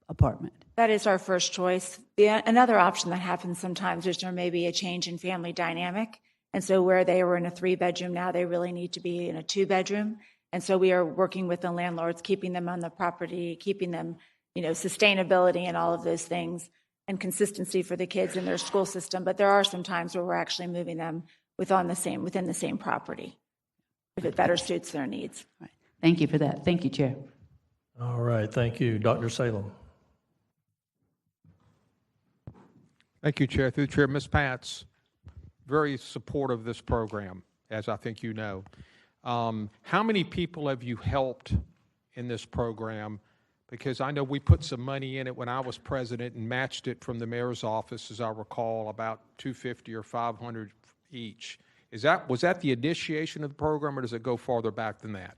apartment. That is our first choice. Another option that happens sometimes is there may be a change in family dynamic. And so where they were in a 3-bedroom, now they really need to be in a 2-bedroom. And so we are working with the landlords, keeping them on the property, keeping them, sustainability and all of those things, and consistency for the kids in their school system. But there are some times where we're actually moving them within the same property, if it better suits their needs. Right. Thank you for that. Thank you, Chair. All right, thank you. Dr. Salem. Thank you, Chair. Through the Chair, Ms. Pats, very supportive of this program, as I think you know. How many people have you helped in this program? Because I know we put some money in it when I was president and matched it from the mayor's office, as I recall, about $250 or $500 each. Was that the initiation of the program, or does it go farther back than that?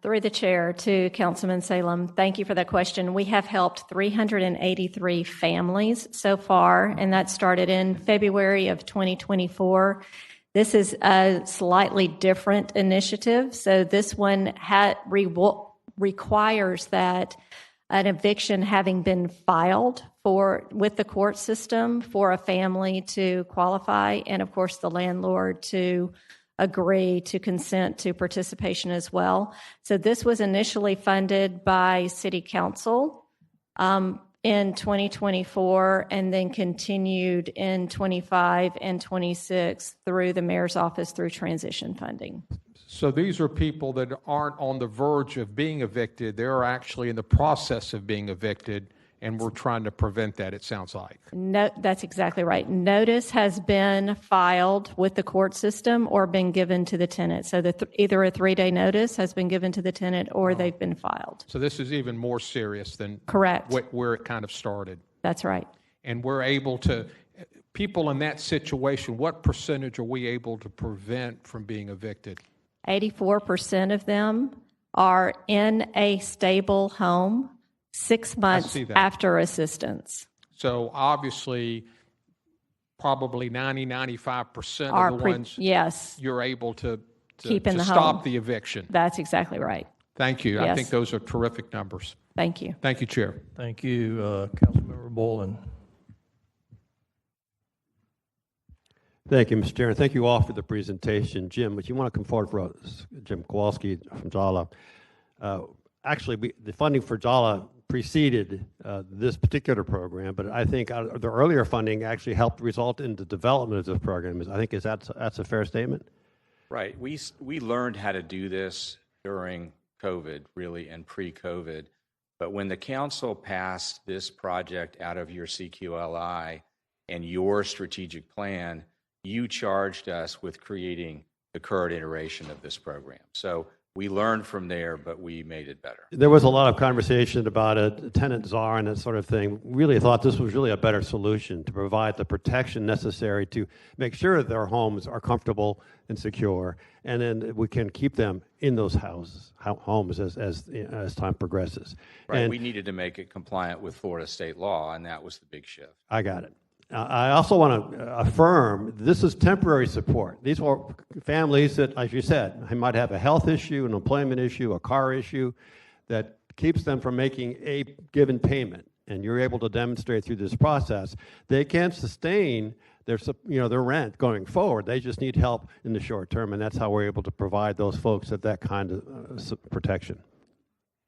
Through the chair to Councilman Salem, thank you for that question. We have helped 383 families so far, and that started in February of 2024. This is a slightly different initiative. So this one requires that an eviction having been filed with the court system for a family to qualify, and of course the landlord to agree to consent to participation as well. So this was initially funded by City Council in 2024 and then continued in 25 and 26 through the mayor's office through transition funding. So these are people that aren't on the verge of being evicted. They're actually in the process of being evicted, and we're trying to prevent that, it sounds like. No, that's exactly right. Notice has been filed with the court system or been given to the tenant. So either a 3-day notice has been given to the tenant or they've been filed. So this is even more serious than correct where it kind of started. That's right. And we're able to, people in that situation, what percentage are we able to prevent from being evicted? 84% of them are in a stable home 6 months after assistance. So obviously, probably 95% of the ones you're able to keep in the stop home. The eviction. That's exactly right. Thank you. Yes. I think those are terrific numbers. Thank you. Thank you, Chair. Thank you, Councilmember Boylan. Thank you, Mr. Chair, and thank you all for the presentation. Jim, would you want to come forward for us? Jim Kowalski from JALA. Actually, the funding for JALA preceded this particular program, but I think the earlier funding actually helped result in the development of this program. I think that's a fair statement? Right. We learned how to do this during COVID, really, and pre-COVID. But when the council passed this project out of your CQLI and your strategic plan, you charged us with creating the current iteration of this program. So we learned from there, but we made it better. There was a lot of conversation about a tenant czar and that sort of thing. Really thought this was really a better solution to provide the protection necessary to make sure their homes are comfortable and secure, and then we can keep them in those homes as time progresses. Right. And we needed to make it compliant with Florida state law, and that was the big shift. I got it. I also want to affirm this is temporary support. These are families that, as you said, might have a health issue, an employment issue, a car issue that keeps them from making a given payment. And you're able to demonstrate through this process they can sustain their rent going forward. They just need help in the short term, and that's how we're able to provide those folks that kind of protection.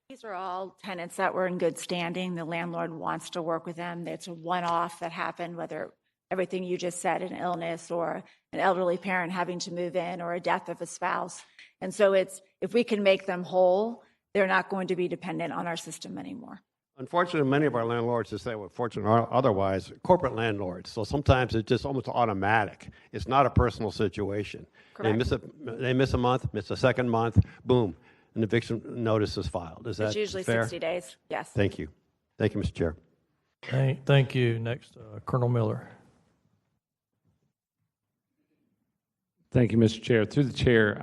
These are all tenants that were in good standing. The landlord wants to work with them. It's a one-off that happened, whether everything you just said, an illness or an elderly parent having to move in or a death of a spouse. And so if we can make them whole, they're not going to be dependent on our system anymore. Unfortunately, many of our landlords, to say what fortunate or otherwise, corporate landlords. So sometimes it's just almost automatic. It's not a personal situation. Correct. They miss a month, miss a second month, boom. An eviction notice is filed. Is that It's usually fair? 60 days, yes. Thank you. Thank you, Mr. Chair. Thank you. Next, Colonel Miller. Thank you, Mr. Chair. Through the chair,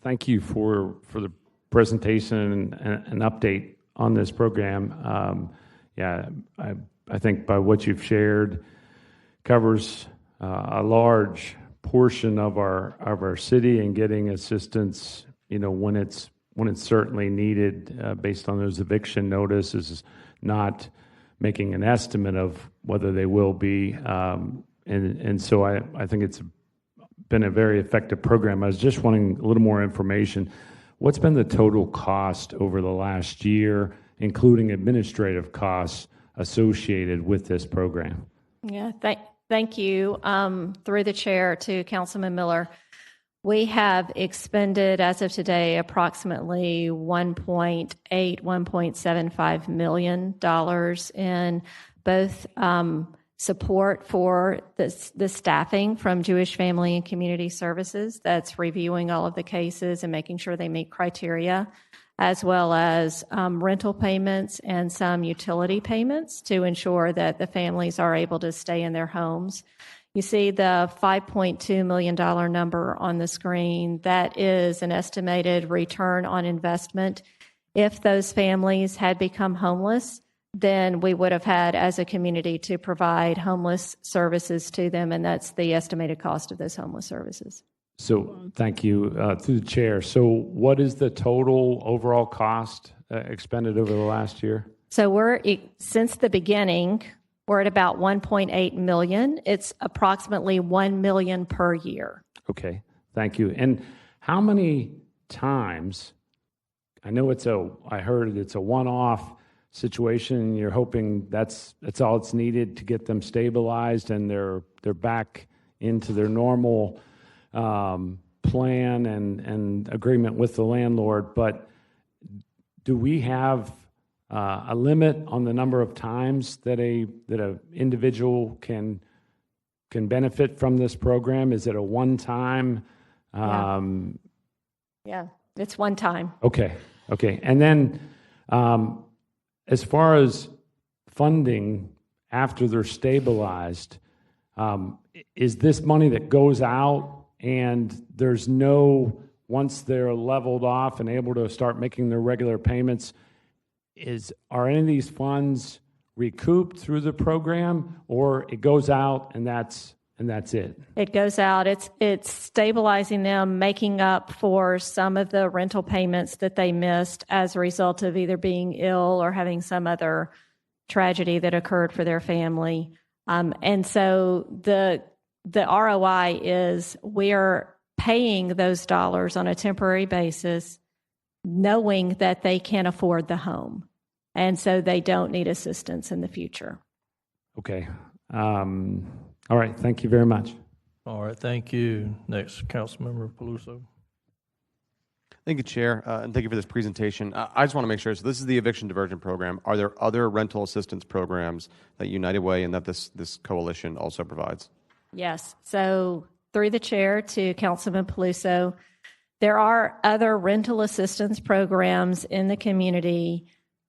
thank you for the presentation and an update on this program. yeah, I think by what you've shared covers a large portion of our city and getting assistance, when it's certainly needed, based on those eviction notices, not making an estimate of whether they will be. And so I think it's been a very effective program. I was just wanting a little more information. What's been the total cost over the last year, including administrative costs associated with this program? Yeah, thank you. Through the chair to Councilman Miller, we have expended, as of today, approximately $1.75 million in both support for the staffing from Jewish Family and Community Services that's reviewing all of the cases and making sure they meet criteria, as well as rental payments and some utility payments to ensure that the families are able to stay in their homes. You see the $5.2 million number on the screen. That is an estimated return on investment. If those families had become homeless, then we would have had, as a community, to provide homeless services to them, and that's the estimated cost of those homeless services. So thank you. Through the chair, so what is the total overall cost expended over the last year? So since the beginning, we're at about $1.8 million. It's approximately $1 million per year. Okay, thank you. And how many times, I know I heard it's a one-off situation, you're hoping that's all it's needed to get them stabilized and they're back into their normal plan and agreement with the landlord, but do we have a limit on the number of times that a individual can benefit from this program? Is it a one-time? Yeah, it's one time. Okay. And then as far as funding after they're stabilized, is this money that goes out and there's once they're leveled off and able to start making their regular payments, are any of these funds recouped through the program, or it goes out and that's it? It goes out. It's stabilizing them, making up for some of the rental payments that they missed as a result of either being ill or having some other tragedy that occurred for their family. And so the ROI is we're paying those dollars on a temporary basis, knowing that they can afford the home. And so they don't need assistance in the future. Okay. All right. Thank you very much. All right. Thank you. Next, Councilmember Peluso. Thank you, Chair, and thank you for this presentation. I just want to make sure, so this is the eviction diversion program. Are there other rental assistance programs that United Way and that this coalition also provides? Yes. So through the chair to Councilman Peluso, there are other rental assistance programs in the community.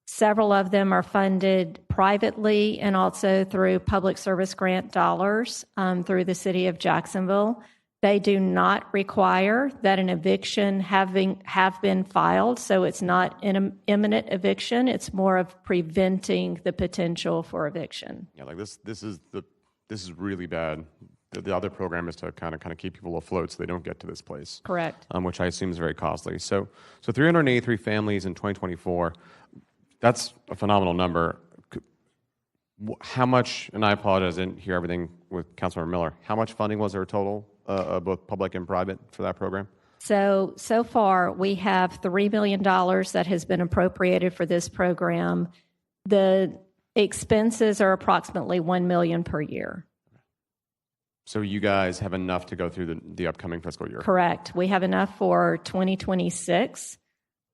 Several of them are funded privately and also through public service grant dollars through the city of Jacksonville. They do not require that an eviction have been filed, so it's not an imminent eviction. It's more of preventing the potential for eviction. Yeah, like this is really bad. The other program is to kind of keep people afloat so they don't get to this place. Correct. Which I assume is very costly. So 383 families in 2024. That's a phenomenal number. How much, and I apologize, I didn't hear everything with Councilmember Miller, how much funding was there total, both public and private, for that program? So far, we have $3 million that has been appropriated for this program. The expenses are approximately $1 million per year. So you guys have enough to go through the upcoming fiscal year? Correct. We have enough for 2026.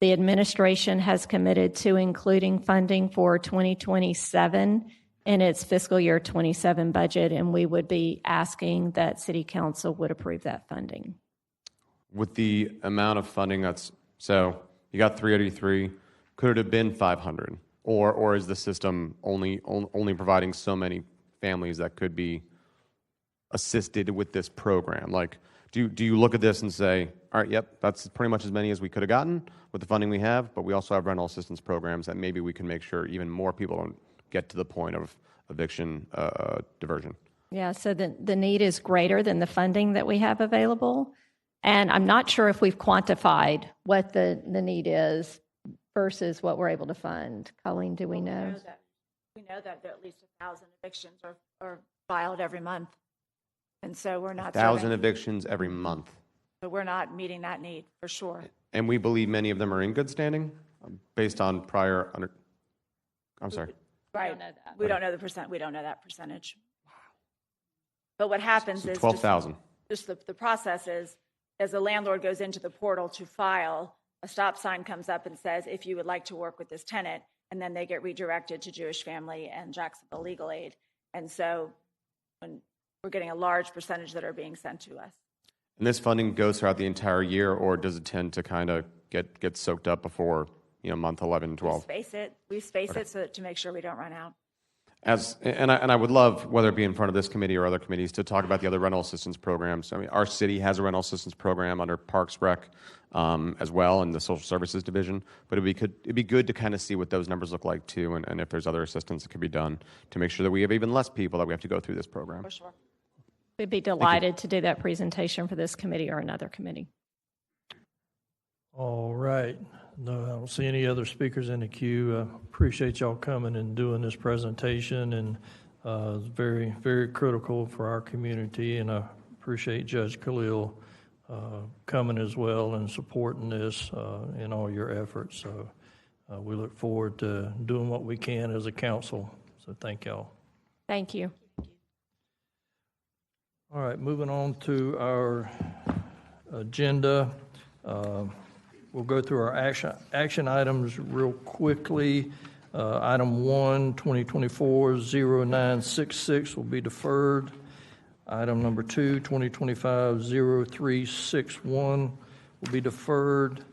The administration has committed to including funding for 2027 in its fiscal year 27 budget, and we would be asking that City Council would approve that funding. With the amount of funding so you got 383, could it have been 500? Or is the system only providing so many families that could be assisted with this program? Like, do you look at this and say, all right, yep, that's pretty much as many as we could have gotten with the funding we have, but we also have rental assistance programs that maybe we can make sure even more people don't get to the point of eviction diversion. Yeah, so the need is greater than the funding that we have available. And I'm not sure if we've quantified what the need is versus what we're able to fund. Colleen, do we know? We know that there are at least 1,000 evictions are filed every month. And so we're not 1,000 evictions every month. So we're not meeting that need for sure. And we believe many of them are in good standing based on prior I'm sorry. Right. We don't know the percent. We don't know that percentage. But what happens is 12,000. Just the process is, as the landlord goes into the portal to file, a stop sign comes up and says, if you would like to work with this tenant, and then they get redirected to Jewish Family and Jacksonville Legal Aid. And so when we're getting a large percentage that are being sent to us. And this funding goes throughout the entire year, or does it tend to kind of get soaked up before month 11 and 12? We space it so to make sure we don't run out. And I would love, whether it be in front of this committee or other committees, to talk about the other rental assistance programs. I mean, our city has a rental assistance program under Parks Rec as well, in the social services division. But it'd be good to kind of see what those numbers look like too, and if there's other assistance that could be done to make sure that we have even less people that we have to go through this program. For sure. We'd be delighted to do that presentation for this committee or another committee. All right. No, I don't see any other speakers in the queue. Appreciate y'all coming and doing this presentation, and it's very, very critical for our community, and I appreciate Judge Khalil coming as well and supporting this in all your efforts. So we look forward to doing what we can as a council. So thank y'all. Thank you. All right, moving on to our agenda. We'll go through our action items real quickly. Item 1, 2024-0966 will be deferred. Item number 2, 2025-0361 will be deferred.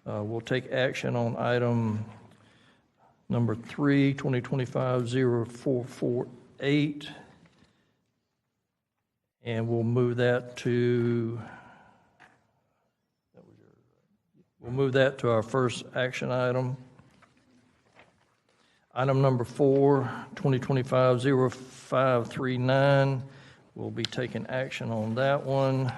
We'll take action on item number 3, 2025-0448. And we'll move that to our first action item. Item number 4, 2025-0539, we'll be taking action on that one.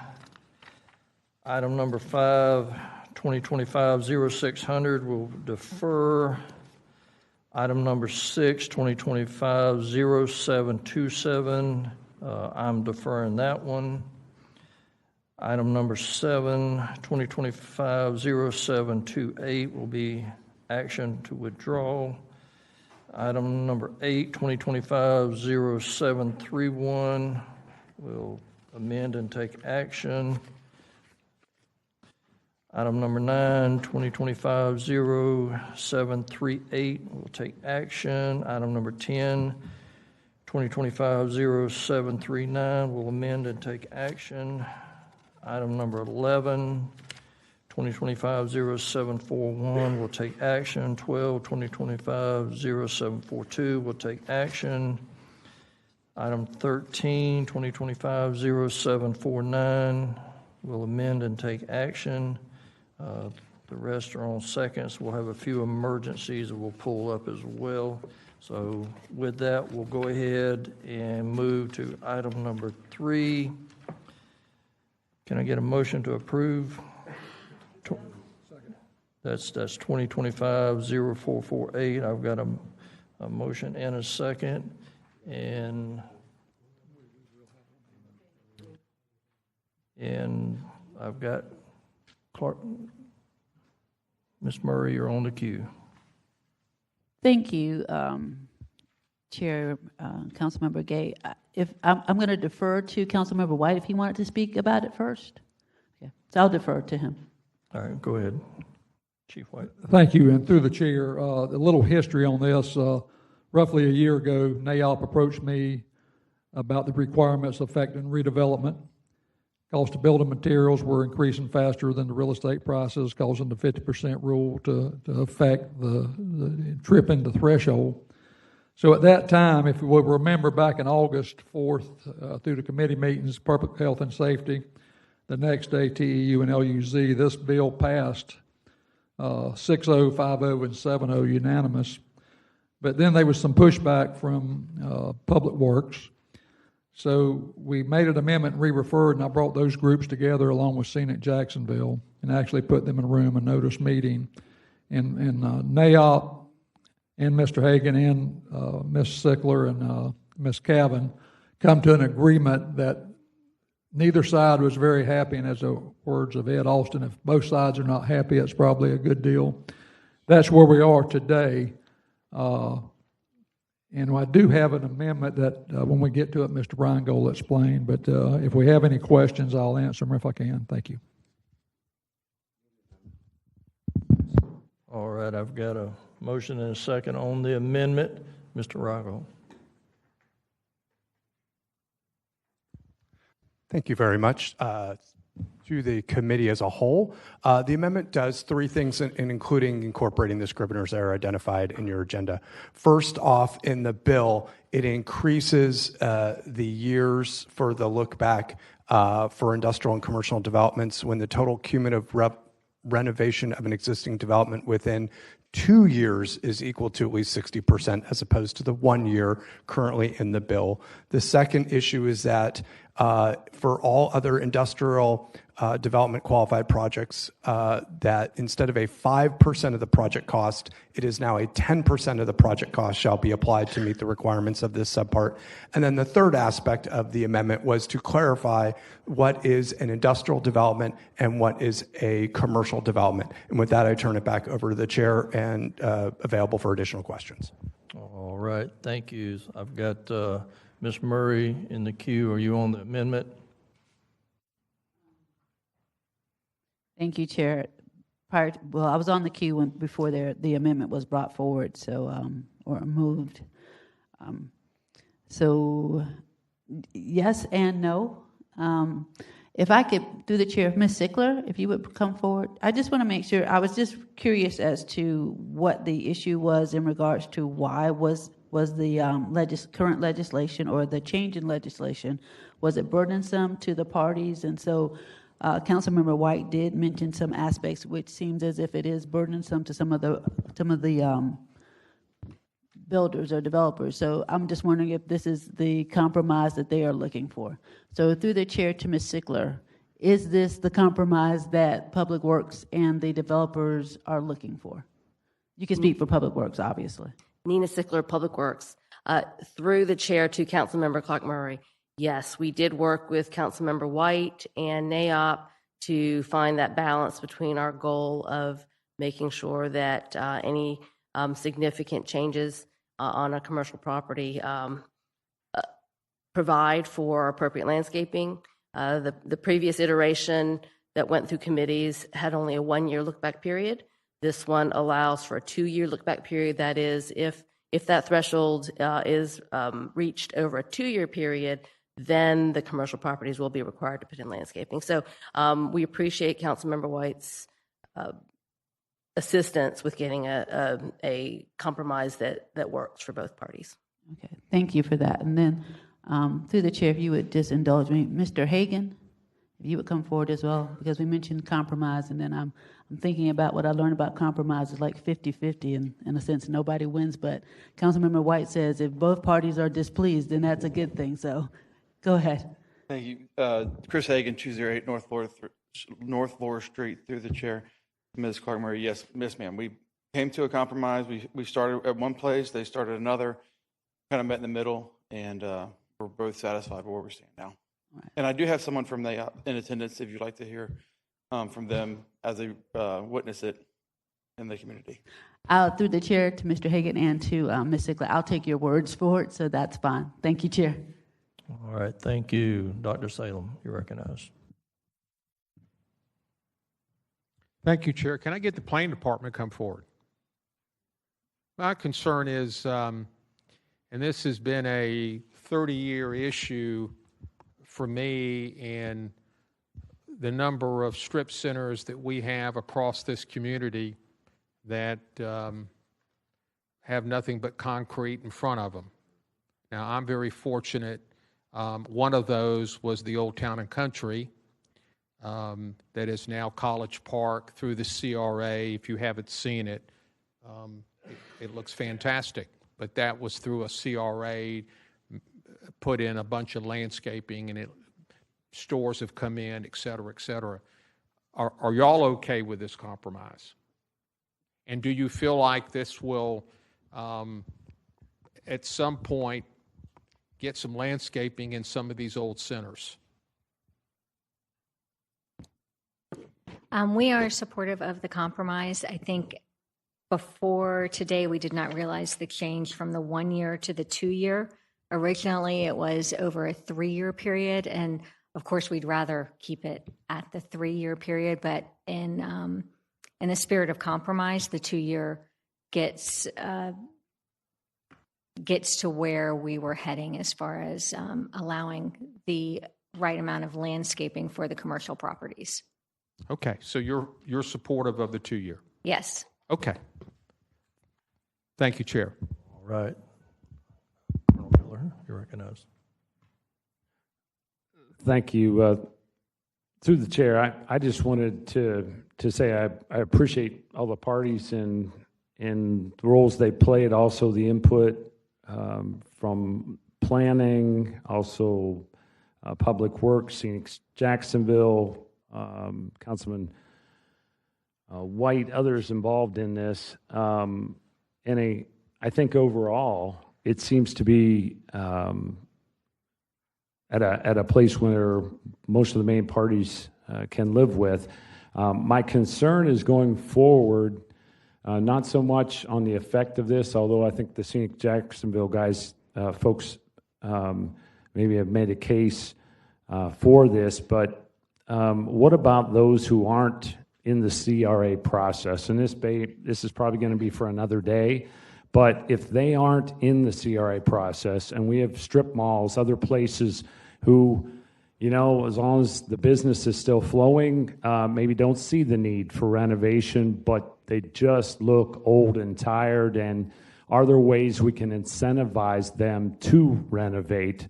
Item number 5, 2025-0600 will defer. Item number 6, 2025-0727, I'm deferring that one. Item number 7, 2025-0728 will be action to withdraw. Item number 8, 2025-0731 will amend and take action. Item number 9, 2025-0738 will take action. Item number 10, 2025-0739 will amend and take action. Item number 11, 2025-0741 will take action. 12, 2025-0742 will take action. Item 13, 2025-0749 will amend and take action. The rest are on seconds. We'll have a few emergencies that we'll pull up as well. So with that, we'll go ahead and move to item number 3. Can I get a motion to approve? That's 2025-0448. I've got a motion and a second. And I've got Clark. Ms. Murray, you're on the queue. Thank you, Chair, Councilmember Gay. If I'm going to defer to Councilmember White if he wanted to speak about it first. Okay, so I'll defer to him. All right, go ahead, Chief White. Thank you, and through the chair, a little history on this. Roughly a year ago, NAIOP approached me about the requirements affecting redevelopment. Cost of building materials were increasing faster than the real estate prices, causing the 50% rule to affect the tripping the threshold. So at that time, if you will remember, back in August 4th, through the committee meetings, Public Health and Safety, the next day, TEU and LUZ, this bill passed 6-0, 5-0, and 7-0 unanimous. But then there was some pushback from Public Works. So we made an amendment and re-referred, and I brought those groups together along with Scenic Jacksonville and actually put them in a room and notice meeting. And NAOP and Mr. Hagan and Ms. Sickler and Ms. Cavan come to an agreement that neither side was very happy, and as the words of Ed Austin, if both sides are not happy, it's probably a good deal. That's where we are today. And I do have an amendment that when we get to it, Mr. Brian will explain, but if we have any questions, I'll answer them if I can. Thank you. All right, I've got a motion and a second on the amendment. Mr. Ragel. Thank you very much. To the committee as a whole, the amendment does three things, including incorporating the scriveners that are identified in your agenda. First off, in the bill, it increases the years for the look back for industrial and commercial developments when the total cumulative renovation of an existing development within 2 years is equal to at least 60%, as opposed to the 1 year currently in the bill. The second issue is that for all other industrial development qualified projects, that instead of a 5% of the project cost, it is now a 10% of the project cost shall be applied to meet the requirements of this subpart. And then the third aspect of the amendment was to clarify what is an industrial development and what is a commercial development. And with that, I turn it back over to the chair and available for additional questions. All right, thank you. I've got Ms. Murray in the queue. Are you on the amendment? Thank you, Chair. I was on the queue before the amendment was brought forward, or moved. So, yes and no. If I could, through the chair, Ms. Sickler, if you would come forward. I just want to make sure, I was just curious as to what the issue was in regards to why was the current legislation or the change in legislation, was it burdensome to the parties? And so Councilmember White did mention some aspects which seems as if it is burdensome to some of the builders or developers. So I'm just wondering if this is the compromise that they are looking for. So through the chair to Ms. Sickler, is this the compromise that Public Works and the developers are looking for? You can speak for Public Works, obviously. Nina Sickler, Public Works. Through the chair to Councilmember Clark Murray, yes, we did work with Councilmember White and NAOP to find that balance between our goal of making sure that any significant changes on a commercial property provide for appropriate landscaping. The previous iteration that went through committees had only a 1-year look-back period. This one allows for a 2-year look-back period. That is, if that threshold is reached over a 2-year period, then the commercial properties will be required to put in landscaping. So we appreciate Councilmember White's assistance with getting a compromise that works for both parties. Okay, thank you for that. And then through the chair, if you would just indulge me, Mr. Hagan, if you would come forward as well, because we mentioned compromise, and then I'm thinking about what I learned about compromise is like 50-50, and in a sense, nobody wins, but Councilmember White says if both parties are displeased, then that's a good thing, so go ahead. Thank you. Chris Hagan, 208 North Lower Street, through the chair. Ms. Clark Murray, yes, ma'am. We came to a compromise. We started at one place, they started another, kind of met in the middle, and we're both satisfied with where we stand now. Right. And I do have someone from NAOP in attendance if you'd like to hear from them as they witness it in the community. Through the chair to Mr. Hagan and to Ms. Sickler, I'll take your words for it, so that's fine. Thank you, Chair. All right, thank you. Dr. Salem, you're recognized. Thank you, Chair. Can I get the planning department to come forward? My concern is, and this has been a 30-year issue for me, and the number of strip centers that we have across this community that have nothing but concrete in front of them. Now, I'm very fortunate. One of those was the Old Town and Country that is now College Park through the CRA. If you haven't seen it, it looks fantastic. but that was through a CRA, put in a bunch of landscaping, and stores have come in, et cetera, et cetera. Are y'all okay with this compromise? And do you feel like this will, at some point, get some landscaping in some of these old centers? We are supportive of the compromise. I think before today, we did not realize the change from the 1 year to the 2 year. Originally, it was over a 3-year period, and of course, we'd rather keep it at the 3-year period. But in the spirit of compromise, the 2 year gets to where we were heading as far as allowing the right amount of landscaping for the commercial properties. Okay, so you're supportive of the 2 year? Yes. Okay. Thank you, Chair. All right. Colonel Miller, you're recognized. Thank you. Through the chair, I just wanted to say I appreciate all the parties and the roles they played, also the input from planning, also Public Works, Scenic Jacksonville, Councilman White, others involved in this. And I think overall, it seems to be at a place where most of the main parties can live with. My concern is going forward, not so much on the effect of this, although I think the Scenic Jacksonville guys, folks, maybe have made a case for this, but what about those who aren't in the CRA process? And this is probably going to be for another day, but if they aren't in the CRA process, and we have strip malls, other places who, as long as the business is still flowing, maybe don't see the need for renovation, but they just look old and tired, and are there ways we can incentivize them to renovate?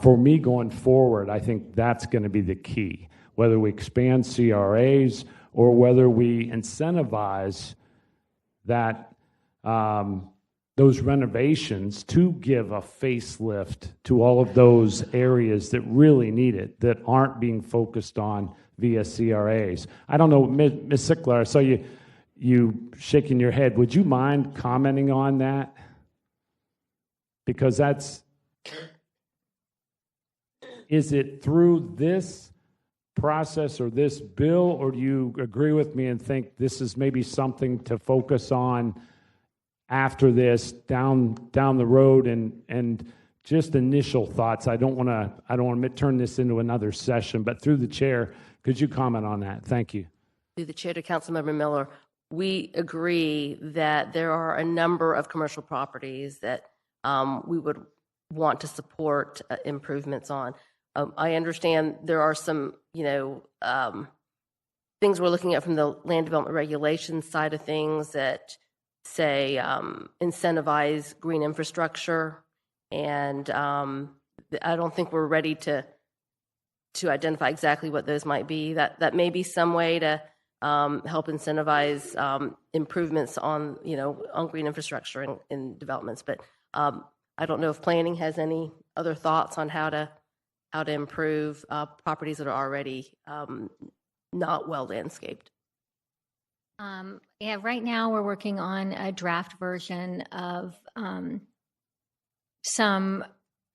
For me going forward, I think that's going to be the key, whether we expand CRAs or whether we incentivize that those renovations to give a facelift to all of those areas that really need it, that aren't being focused on via CRAs. I don't know, Ms. Sickler, I saw you shaking your head. Would you mind commenting on that? Because is it through this process or this bill, or do you agree with me and think this is maybe something to focus on after this down the road? And just initial thoughts. I don't want to turn this into another session, but through the chair, could you comment on that? Thank you. Through the chair to Councilmember Miller, we agree that there are a number of commercial properties that we would want to support improvements on. I understand there are some, things we're looking at from the land development regulations side of things that say incentivize green infrastructure, and I don't think we're ready to identify exactly what those might be. That may be some way to help incentivize improvements on green infrastructure in developments. But I don't know if planning has any other thoughts on how to improve properties that are already not well landscaped. Yeah, right now we're working on a draft version of some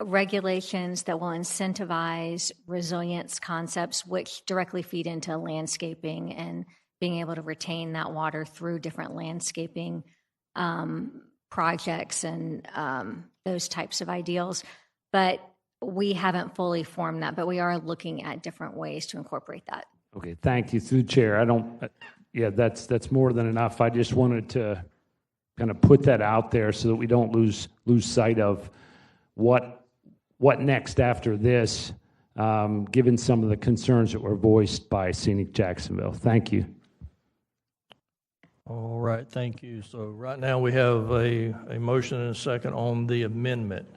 regulations that will incentivize resilience concepts, which directly feed into landscaping and being able to retain that water through different landscaping projects and those types of ideals. But we haven't fully formed that, but we are looking at different ways to incorporate that. Okay, thank you. Through the chair, that's more than enough. I just wanted to kind of put that out there so that we don't lose sight of what next after this, given some of the concerns that were voiced by Scenic Jacksonville. Thank you. All right, thank you. So right now we have a motion and a second on the amendment.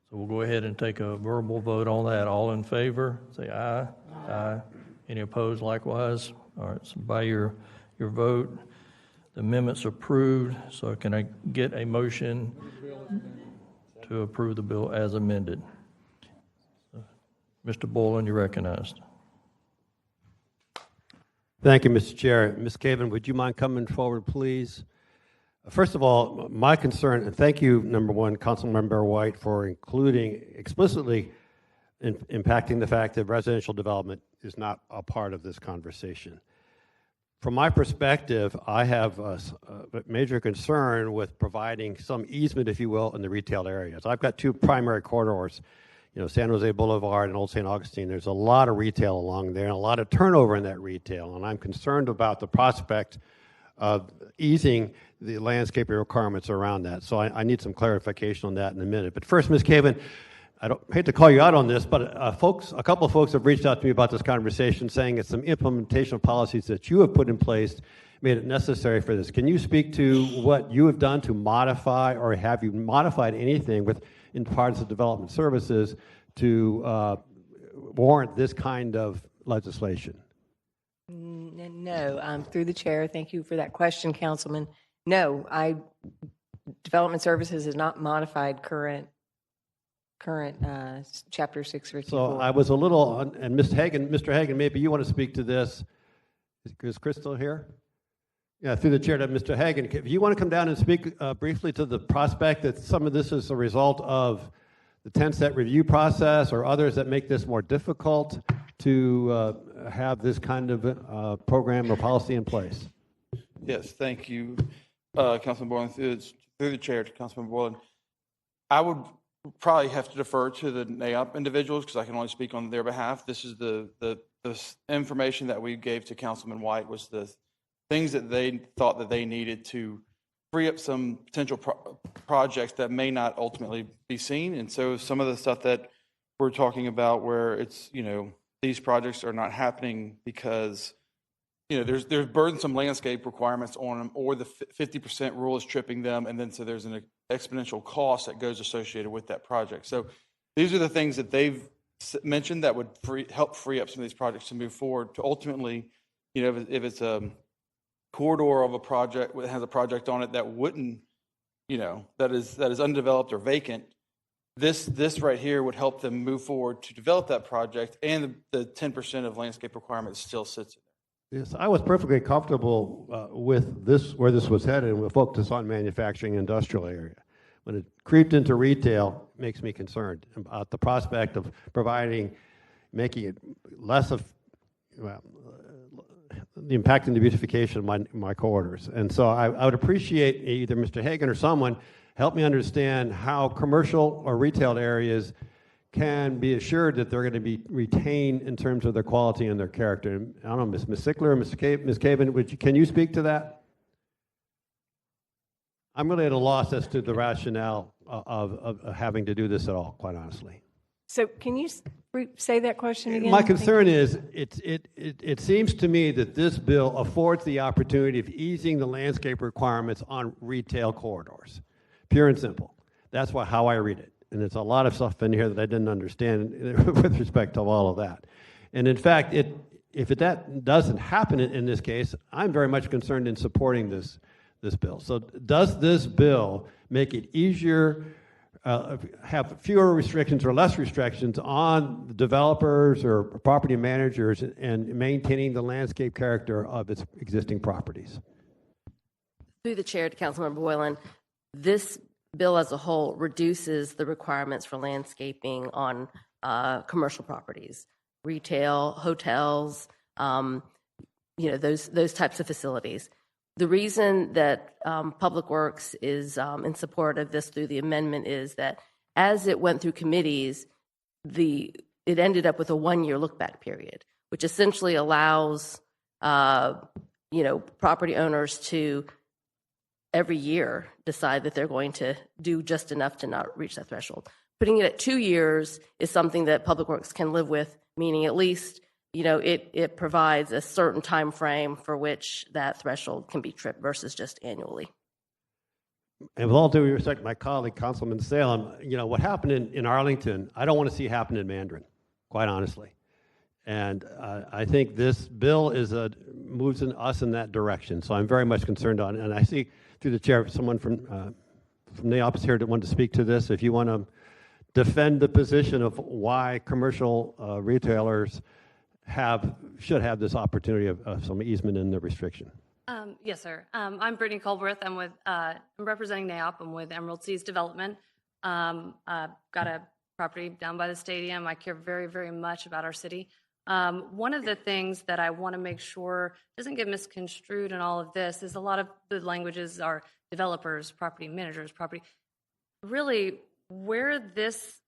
So we'll go ahead and take a verbal vote on that. All in favor, say aye. Aye. Any opposed likewise? All right, so by your vote, The amendment's approved, so can I get a motion to approve the bill as amended? Mr. Boylan, you're recognized. Thank you, Mr. Chair. Ms. Caven, would you mind coming forward, please? First of all, my concern, and thank you, number one, Councilmember White, for including explicitly impacting the fact that residential development is not a part of this conversation. From my perspective, I have a major concern with providing some easement, if you will, in the retail areas. I've got two primary corridors, San Jose Boulevard and Old St. Augustine. There's a lot of retail along there and a lot of turnover in that retail, and I'm concerned about the prospect of easing the landscaping requirements around that. So I need some clarification on that in a minute. But first, Ms. Caven, I don't hate to call you out on this, but a couple of folks have reached out to me about this conversation, saying it's some implementation of policies that you have put in place made it necessary for this. Can you speak to what you have done to modify, or have you modified anything in parts of development services to warrant this kind of legislation? No, through the chair. Thank you for that question, Councilman. No, Development Services has not modified current Chapter 654. So I was a little, and Mr. Hagan, maybe you want to speak to this. Is Crystal here? Yeah, through the chair to Mr. Hagan. If you want to come down and speak briefly to the prospect that some of this is a result of the 10-step review process or others that make this more difficult to have this kind of program or policy in place. Yes, thank you, Councilman Boylan. Through the chair to Councilman Boylan, I would probably have to defer to the NAIOP individuals because I can only speak on their behalf. This is the information that we gave to Councilman White was the things that they thought that they needed to free up some potential projects that may not ultimately be seen. And so some of the stuff that we're talking about where it's, these projects are not happening because, there's burdensome landscape requirements on them, or the 50% rule is tripping them. And then so there's an exponential cost that goes associated with that project. So these are the things that they've mentioned that would help free up some of these projects to move forward to ultimately, if it's a corridor of a project that has a project on it that wouldn't, that is undeveloped or vacant, this right here would help them move forward to develop that project, and the 10% of landscape requirement still sits in there. Yes, I was perfectly comfortable with this, where this was headed, with focus on manufacturing industrial area. When it creeped into retail, it makes me concerned about the prospect of making it less of, the impact and the beautification of my corridors. And so I would appreciate either Mr. Hagan or someone help me understand how commercial or retail areas can be assured that they're going to be retained in terms of their quality and their character. And I don't know, Ms. Sickler or Ms. Caven, can you speak to that? I'm really at a loss as to the rationale of having to do this at all, quite honestly. So can you say that question again? My concern is, it seems to me that this bill affords the opportunity of easing the landscape requirements on retail corridors, pure and simple. That's how I read it. And there's a lot of stuff in here that I didn't understand with respect to all of that. And in fact, if that doesn't happen in this case, I'm very much concerned in supporting this bill. So does this bill make it easier, have fewer restrictions or less restrictions on the developers or property managers and maintaining the landscape character of its existing properties? Through the chair to Councilmember Boylan, this bill as a whole reduces the requirements for landscaping on commercial properties, retail, hotels, those types of facilities. The reason that Public Works is in support of this through the amendment is that as it went through committees, it ended up with a one-year look-back period, which essentially allows property owners to every year decide that they're going to do just enough to not reach that threshold. Putting it at 2 years is something that Public Works can live with, meaning at least it provides a certain time frame for which that threshold can be tripped versus just annually. And with all due respect to my colleague, Councilman Salem, what happened in Arlington, I don't want to see happen in Mandarin, quite honestly. And I think this bill moves us in that direction. So I'm very much concerned on it. And I see through the chair someone from NAIOP is here that wanted to speak to this. If you want to defend the position of why commercial retailers should have this opportunity of some easement in the restriction. Yes, sir. I'm Brittany Culberth. I'm representing NAIOP. I'm with Emerald Seas Development. Got a property down by the stadium. I care very, very much about our city. One of the things that I want to make sure doesn't get misconstrued in all of this is a lot of the languages are developers, property managers, property. Really, where this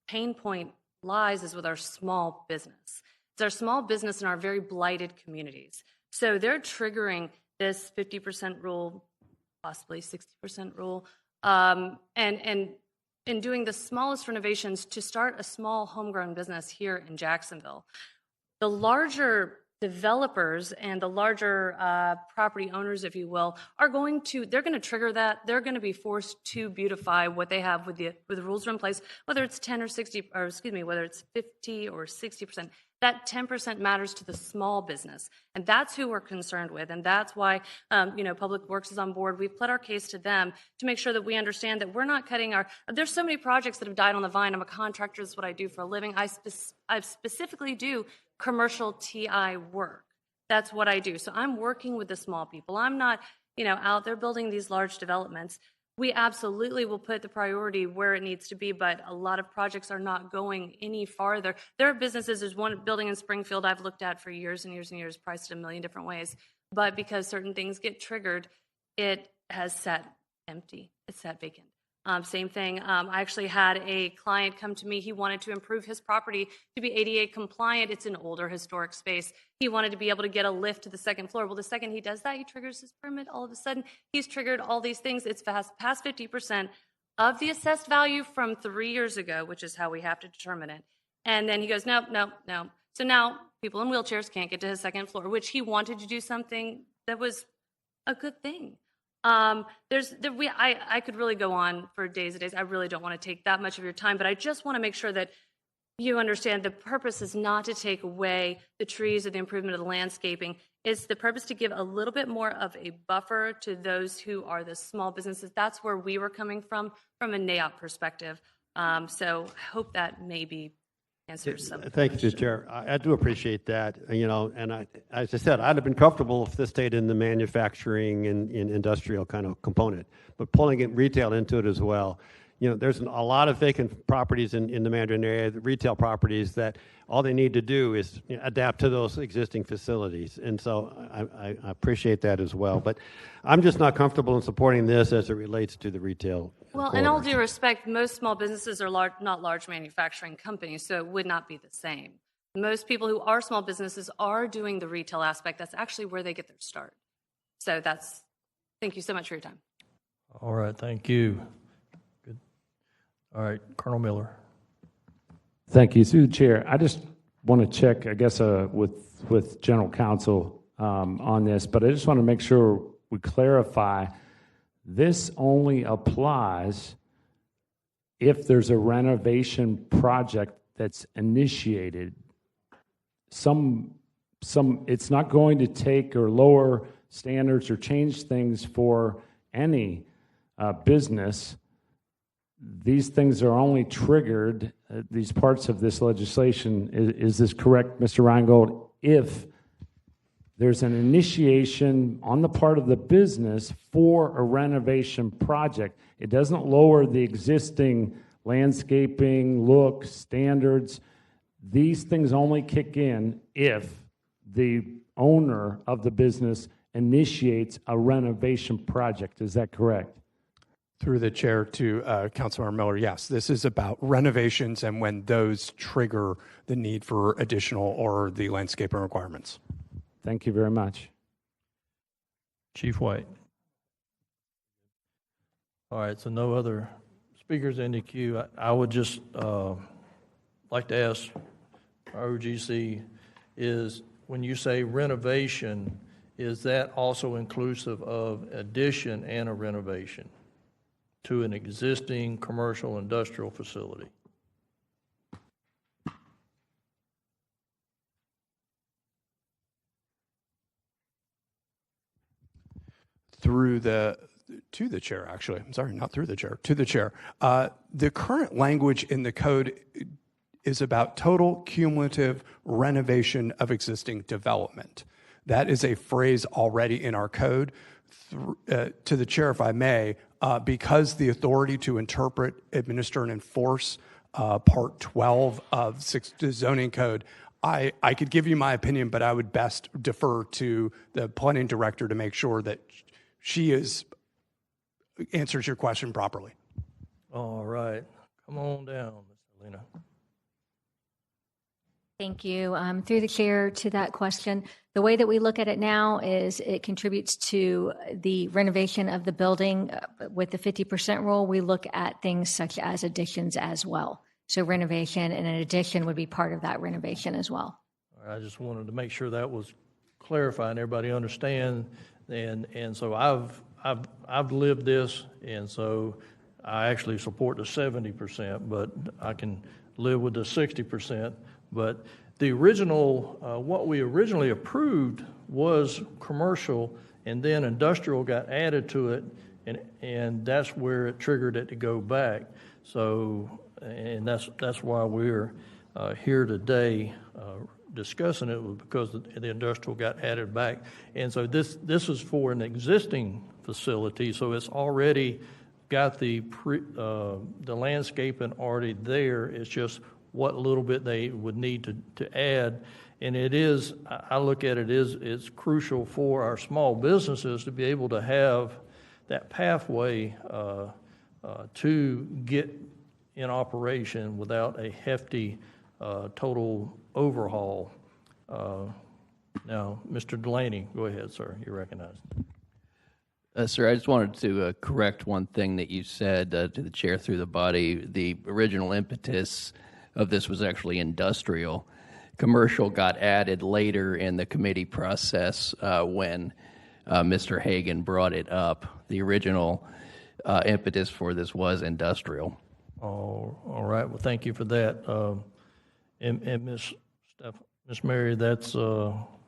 pain point lies is with our small business. It's our small business in our very blighted communities. So they're triggering this 50% rule, possibly 60% rule, and in doing the smallest renovations to start a small homegrown business here in Jacksonville. The larger developers and the larger property owners, if you will, they're going to trigger that. They're going to be forced to beautify what they have with the rules are in place, whether it's 10 or 60, or excuse me, whether it's 50 or 60%. That 10% matters to the small business, and that's who we're concerned with, and that's why Public Works is on board. We've put our case to them to make sure that we understand that we're not cutting there's so many projects that have died on the vine. I'm a contractor. That's what I do for a living. I specifically do commercial TI work. That's what I do. So I'm working with the small people. I'm not, out there building these large developments. We absolutely will put the priority where it needs to be, but a lot of projects are not going any farther. There are businesses, there's one building in Springfield I've looked at for years and years and years, priced in a million different ways, but because certain things get triggered, it has sat empty. It's sat vacant. Same thing. I actually had a client come to me. He wanted to improve his property to be ADA compliant. It's an older historic space. He wanted to be able to get a lift to the second floor. Well, the second he does that, he triggers his permit. All of a sudden, he's triggered all these things. It's past 50% of the assessed value from 3 years ago, which is how we have to determine it. And then he goes, no. So now people in wheelchairs can't get to his second floor, which he wanted to do something that was a good thing. I could really go on for days and days. I really don't want to take that much of your time, but I just want to make sure that you understand the purpose is not to take away the trees or the improvement of the landscaping. It's the purpose to give a little bit more of a buffer to those who are the small businesses. That's where we were coming from a NAIOP perspective. So I hope that maybe answers some. Thank you, Chair. I do appreciate that. And as I said, I'd have been comfortable if this stayed in the manufacturing and industrial kind of component, but pulling it retail into it as well. There's a lot of vacant properties in the Mandarin area, the retail properties that all they need to do is adapt to those existing facilities. And so I appreciate that as well. But I'm just not comfortable in supporting this as it relates to the retail. Well, in all due respect, most small businesses are not large manufacturing companies, so it would not be the same. Most people who are small businesses are doing the retail aspect. That's actually where they get their start. So thank you so much for your time. All right, thank you. Good. All right, Colonel Miller. Thank you, through the chair. I just want to check, I guess, with General Counsel on this, but I just want to make sure we clarify. This only applies if there's a renovation project that's initiated. It's not going to take or lower standards or change things for any business. These things are only triggered, these parts of this legislation, is this correct, Mr. Reingold, if there's an initiation on the part of the business for a renovation project. It doesn't lower the existing landscaping, look, standards. These things only kick in if the owner of the business initiates a renovation project. Is that correct? Through the chair to Councilmember Miller, yes, this is about renovations and when those trigger the need for additional or the landscaping requirements. Thank you very much. Chief White. All right, so no other speakers in the queue. I would just like to ask our OGC is when you say renovation, is that also inclusive of addition and a renovation to an existing commercial industrial facility? to the chair, actually. I'm sorry, not through the chair, to the chair. The current language in the code is about total cumulative renovation of existing development. That is a phrase already in our code. To the chair, if I may, because the authority to interpret, administer, and enforce Part 12 of the zoning code, I could give you my opinion, but I would best defer to the planning director to make sure that she answers your question properly. All right. Come on down, Ms. Lena. Thank you. Through the chair to that question, the way that we look at it now is it contributes to the renovation of the building. With the 50% rule, we look at things such as additions as well. So renovation and an addition would be part of that renovation as well. All right, I just wanted to make sure that was clarified and everybody understand. And so I've lived this, and so I actually support the 70%, but I can live with the 60%. But the original, what we originally approved was commercial, and then industrial got added to it, and that's where it triggered it to go back. So, and that's why we're here today discussing it, was because the industrial got added back. And so this is for an existing facility, so it's already got the landscaping already there. It's just what little bit they would need to add. And it is, I look at it as it's crucial for our small businesses to be able to have that pathway to get in operation without a hefty total overhaul. Now, Mr. Delaney, go ahead, sir. You're recognized. Sir, I just wanted to correct one thing that you said to the chair through the body. The original impetus of this was actually industrial. Commercial got added later in the committee process when Mr. Hagan brought it up. The original impetus for this was industrial. All right. Well, thank you for that. And Ms. Mary, that's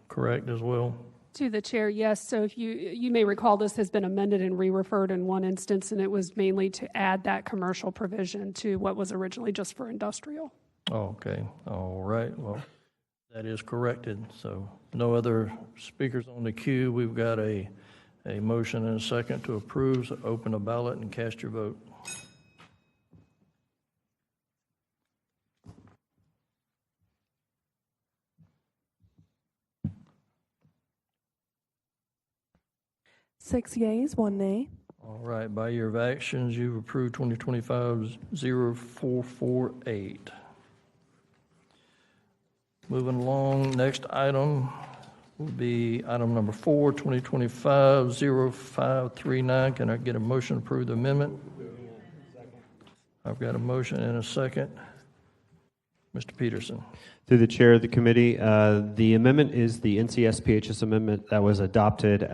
correct as well? To the chair, yes. So if you may recall, this has been amended and re-referred in one instance, and it was mainly to add that commercial provision to what was originally just for industrial. Okay. All right. Well, that is corrected. So no other speakers on the queue. We've got a motion and a second to approve. So open a ballot and cast your vote. Six yeas, one nay. All right. By your actions, you've approved 2025-0448. Moving along, next item will be item number 4, 2025-0539. Can I get a motion to approve the amendment? I've got a motion and a second. Mr. Peterson. Through the chair of the committee, the amendment is the NCSPHS amendment that was adopted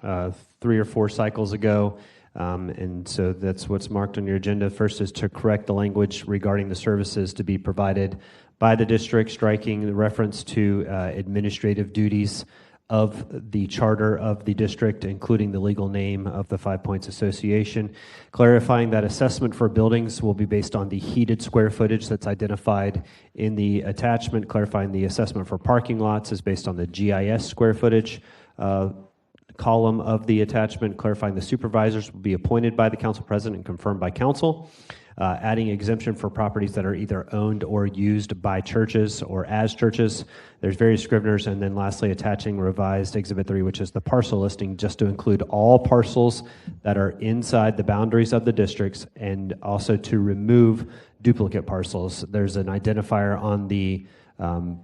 3 or 4 cycles ago. And so that's what's marked on your agenda. First is to correct the language regarding the services to be provided by the district, striking the reference to administrative duties of the charter of the district, including the legal name of the 5 Points Association, clarifying that assessment for buildings will be based on the heated square footage that's identified in the attachment, clarifying the assessment for parking lots is based on the GIS square footage column of the attachment, clarifying the supervisors will be appointed by the council president and confirmed by council, adding exemption for properties that are either owned or used by churches or as churches. There's various scriveners, and then lastly attaching revised Exhibit 3, which is the parcel listing, just to include all parcels that are inside the boundaries of the districts, and also to remove duplicate parcels. There's an identifier on the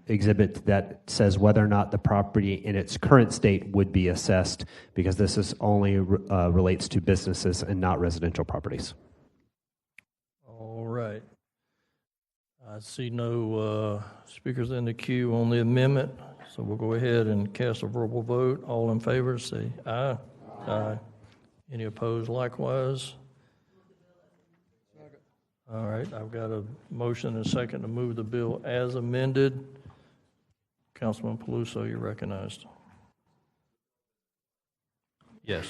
exhibit that says whether or not the property in its current state would be assessed, because this is only relates to businesses and not residential properties. All right. I see no speakers in the queue on the amendment, so we'll go ahead and cast a verbal vote. All in favor, say aye. Aye. Any opposed likewise? All right, I've got a motion and a second to move the bill as amended. Councilman Peluso, you're recognized. Yes.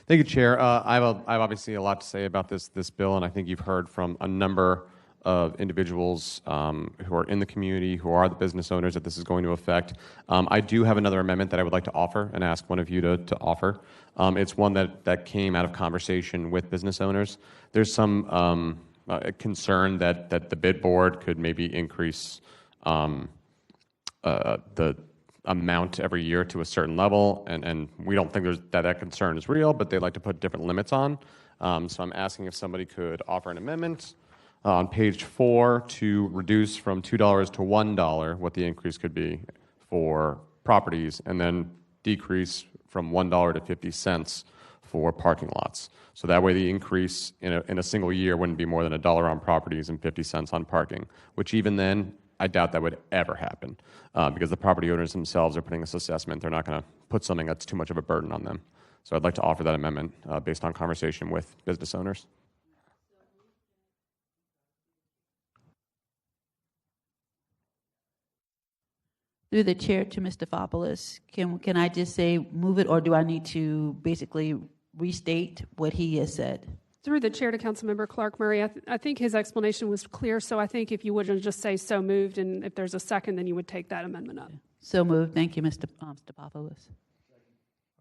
Thank you, Chair. I have obviously a lot to say about this bill, and I think you've heard from a number of individuals who are in the community, who are the business owners that this is going to affect. I do have another amendment that I would like to offer and ask one of you to offer. It's one that came out of conversation with business owners. There's some concern that the bid board could maybe increase the amount every year to a certain level, and we don't think that concern is real, but they like to put different limits on. So I'm asking if somebody could offer an amendment on page 4 to reduce from $2 to $1 what the increase could be for properties, and then decrease from $1 to 50 cents for parking lots. So that way the increase in a single year wouldn't be more than $1 on properties and 50 cents on parking, which even then, I doubt that would ever happen because the property owners themselves are putting this assessment. They're not going to put something that's too much of a burden on them. So I'd like to offer that amendment based on conversation with business owners. Through the chair to Mr. Fopoulos, can I just say move it, or do I need to basically restate what he has said? Through the chair to Councilmember Clark Murray, I think his explanation was clear, so I think if you wouldn't just say so moved, and if there's a second, then you would take that amendment up. So moved. Thank you, Mr. Stepopoulos.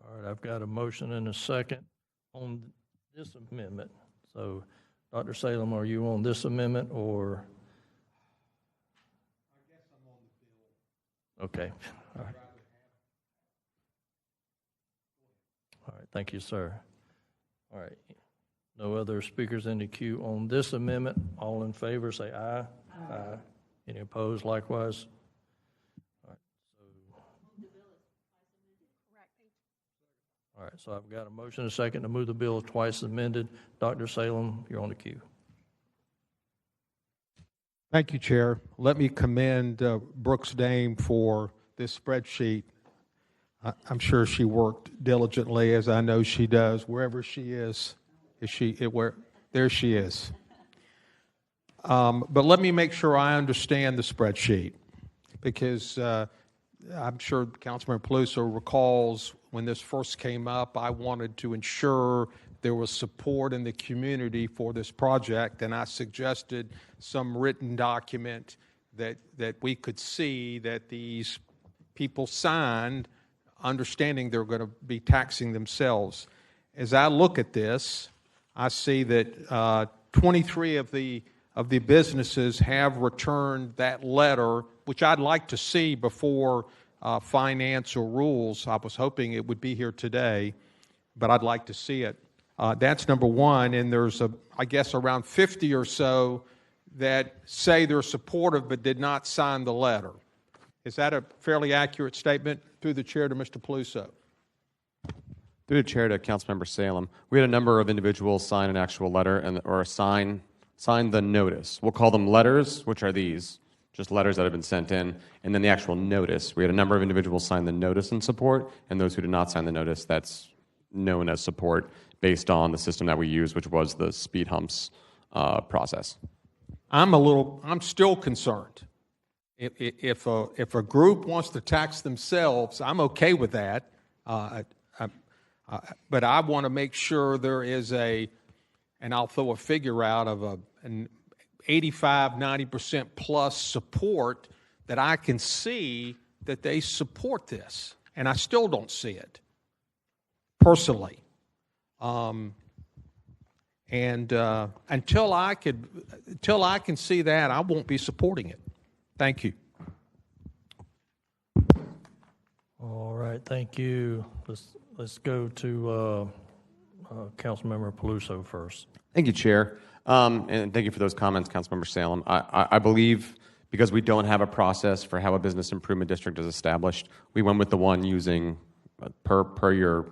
All right, I've got a motion and a second on this amendment. So, Dr. Salem, are you on this amendment, or? I guess I'm on the bill. Okay. All right. All right, thank you, sir. All right. No other speakers in the queue on this amendment. All in favor, say aye. Aye. Any opposed, likewise? All right, so I've got a motion and a second to move the bill twice amended. Dr. Salem, you're on the queue. Thank you, Chair. Let me commend Brooks Dame for this spreadsheet. I'm sure she worked diligently, as I know she does, wherever she is. There she is. But let me make sure I understand the spreadsheet, because I'm sure Councilman Peluso recalls when this first came up, I wanted to ensure there was support in the community for this project, and I suggested some written document that we could see that these people signed, understanding they're going to be taxing themselves. As I look at this, I see that 23 of the businesses have returned that letter, which I'd like to see before finance or rules. I was hoping it would be here today, but I'd like to see it. That's number one, and there's, I guess, around 50 or so that say they're supportive but did not sign the letter. Is that a fairly accurate statement? Through the chair to Mr. Peluso. Through the chair to Councilmember Salem, we had a number of individuals sign an actual letter or sign the notice. We'll call them letters, which are these, just letters that have been sent in, and then the actual notice. We had a number of individuals sign the notice in support, and those who did not sign the notice, that's known as support based on the system that we use, which was the speed humps process. I'm still concerned. If a group wants to tax themselves, I'm okay with that. But I want to make sure there is and I'll throw a figure out of an 85, 90% plus support that I can see that they support this. And I still don't see it, personally. And until I can see that, I won't be supporting it. Thank you. All right, thank you. Let's go to Councilmember Peluso first. Thank you, Chair. And thank you for those comments, Councilmember Salem. I believe because we don't have a process for how a business improvement district is established, we went with the one using, per your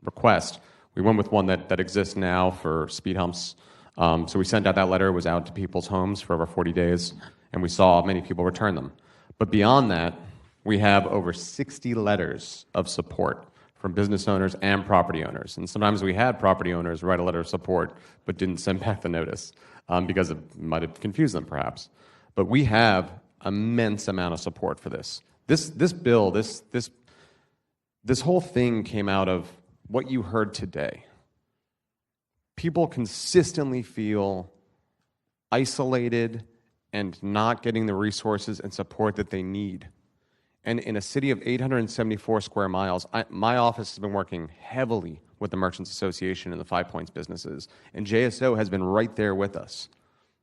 request, we went with one that exists now for speed humps. So we sent out that letter. It was out to people's homes for over 40 days, and we saw many people return them. But beyond that, we have over 60 letters of support from business owners and property owners. And sometimes we had property owners write a letter of support but didn't send back the notice because it might have confused them perhaps. But we have immense amount of support for this. This bill, this whole thing came out of what you heard today. People consistently feel isolated and not getting the resources and support that they need. And in a city of 874 square miles, my office has been working heavily with the Merchants Association and the 5 Points businesses, and JSO has been right there with us.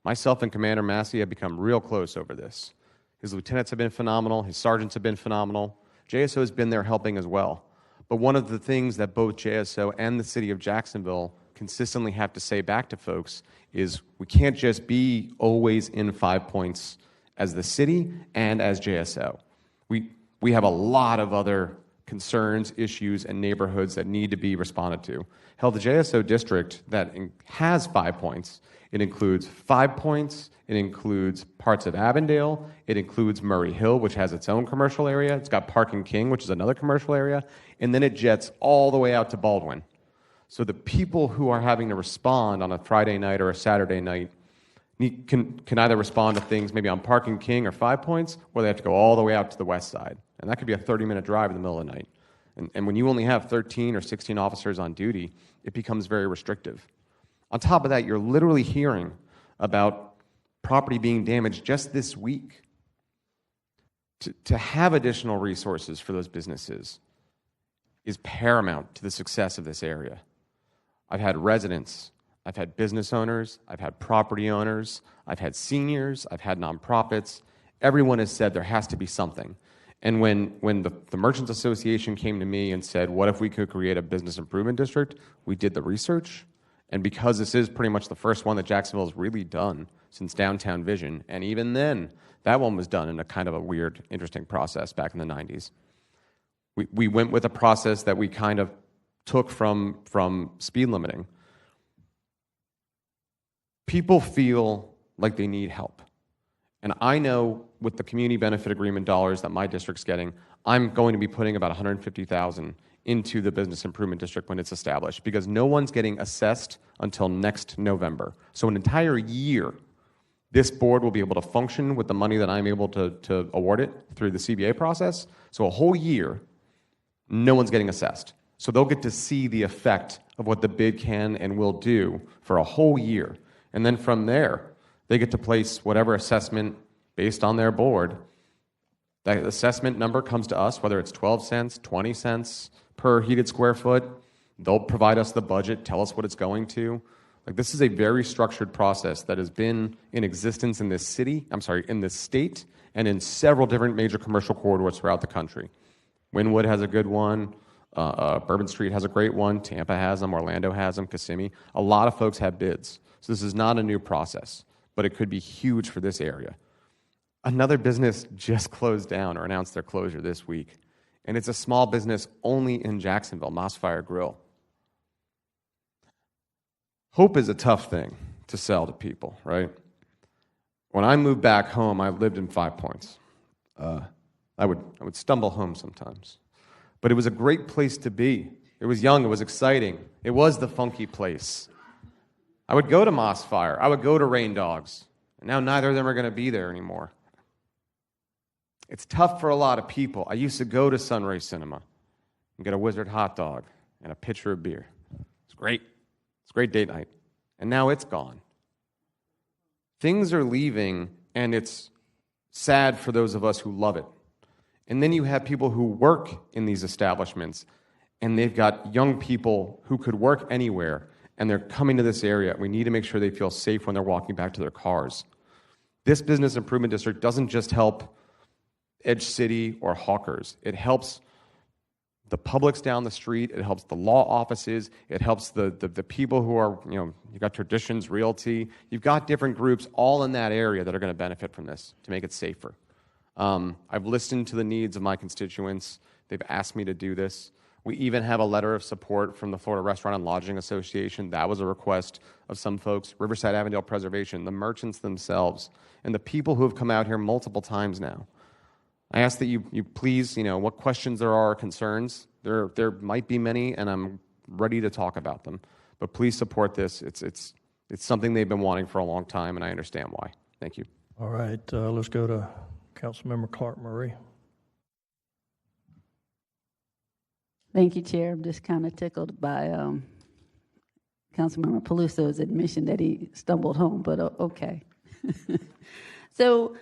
Myself and Commander Massey have become real close over this. His lieutenants have been phenomenal. His sergeants have been phenomenal. JSO has been there helping as well. But one of the things that both JSO and the city of Jacksonville consistently have to say back to folks is we can't just be always in 5 Points as the city and as JSO. We have a lot of other concerns, issues, and neighborhoods that need to be responded to. Hell, the JSO district that has 5 Points, it includes 5 Points, it includes parts of Avondale, it includes Murray Hill, which has its own commercial area, it's got Park and King, which is another commercial area, and then it jets all the way out to Baldwin. So the people who are having to respond on a Friday night or a Saturday night can either respond to things maybe on Park and King or 5 Points, or they have to go all the way out to the west side. And that could be a 30-minute drive in the middle of the night. And when you only have 13 or 16 officers on duty, it becomes very restrictive. On top of that, you're literally hearing about property being damaged just this week. To have additional resources for those businesses is paramount to the success of this area. I've had residents, I've had business owners, I've had property owners, I've had seniors, I've had nonprofits. Everyone has said there has to be something. And when the Merchants Association came to me and said, what if we could create a business improvement district, we did the research. And because this is pretty much the first one that Jacksonville has really done since Downtown Vision, and even then, that one was done in a kind of a weird, interesting process back in the 90s. We went with a process that we kind of took from speed limiting. People feel like they need help. And I know with the community benefit agreement dollars that my district's getting, I'm going to be putting about $150,000 into the business improvement district when it's established, because no one's getting assessed until next November. So an entire year, this board will be able to function with the money that I'm able to award it through the CBA process. So a whole year, no one's getting assessed. So they'll get to see the effect of what the bid can and will do for a whole year. And then from there, they get to place whatever assessment based on their board. That assessment number comes to us, whether it's 12 cents, 20 cents per heated square foot. They'll provide us the budget, tell us what it's going to. Like, this is a very structured process that has been in existence in this in this state, and in several different major commercial corridors throughout the country. Wynwood has a good one. Bourbon Street has a great one. Tampa has them. Orlando has them. Kissimmee. A lot of folks have bids. So this is not a new process, but it could be huge for this area. Another business just closed down or announced their closure this week, and it's a small business only in Jacksonville, Mossfire Grill. Hope is a tough thing to sell to people, right? When I moved back home, I lived in 5 Points. I would stumble home sometimes. But it was a great place to be. It was young, it was exciting. It was the funky place. I would go to Mossfire, I would go to Rain Dogs, and now neither of them are going to be there anymore. It's tough for a lot of people. I used to go to Sunray Cinema and get a Wizard hot dog and a pitcher of beer. It's great. It's a great date night. And now it's gone. Things are leaving, and it's sad for those of us who love it. And then you have people who work in these establishments, and they've got young people who could work anywhere, and they're coming to this area. We need to make sure they feel safe when they're walking back to their cars. This business improvement district doesn't just help Edge City or hawkers. It helps the Publix down the street. It helps the law offices. It helps the people who are, you've got Traditions Realty. You've got different groups all in that area that are going to benefit from this to make it safer. I've listened to the needs of my constituents. They've asked me to do this. We even have a letter of support from the Florida Restaurant and Lodging Association. That was a request of some folks. Riverside Avondale Preservation, the merchants themselves, and the people who have come out here multiple times now. I ask that you please, what questions there are or concerns. There might be many, and I'm ready to talk about them. But please support this. It's something they've been wanting for a long time, and I understand why. Thank you. All right, let's go to Councilmember Clark Murray. Thank you, Chair. I'm just kind of tickled by Councilmember Paluso's admission that he stumbled home, but okay. So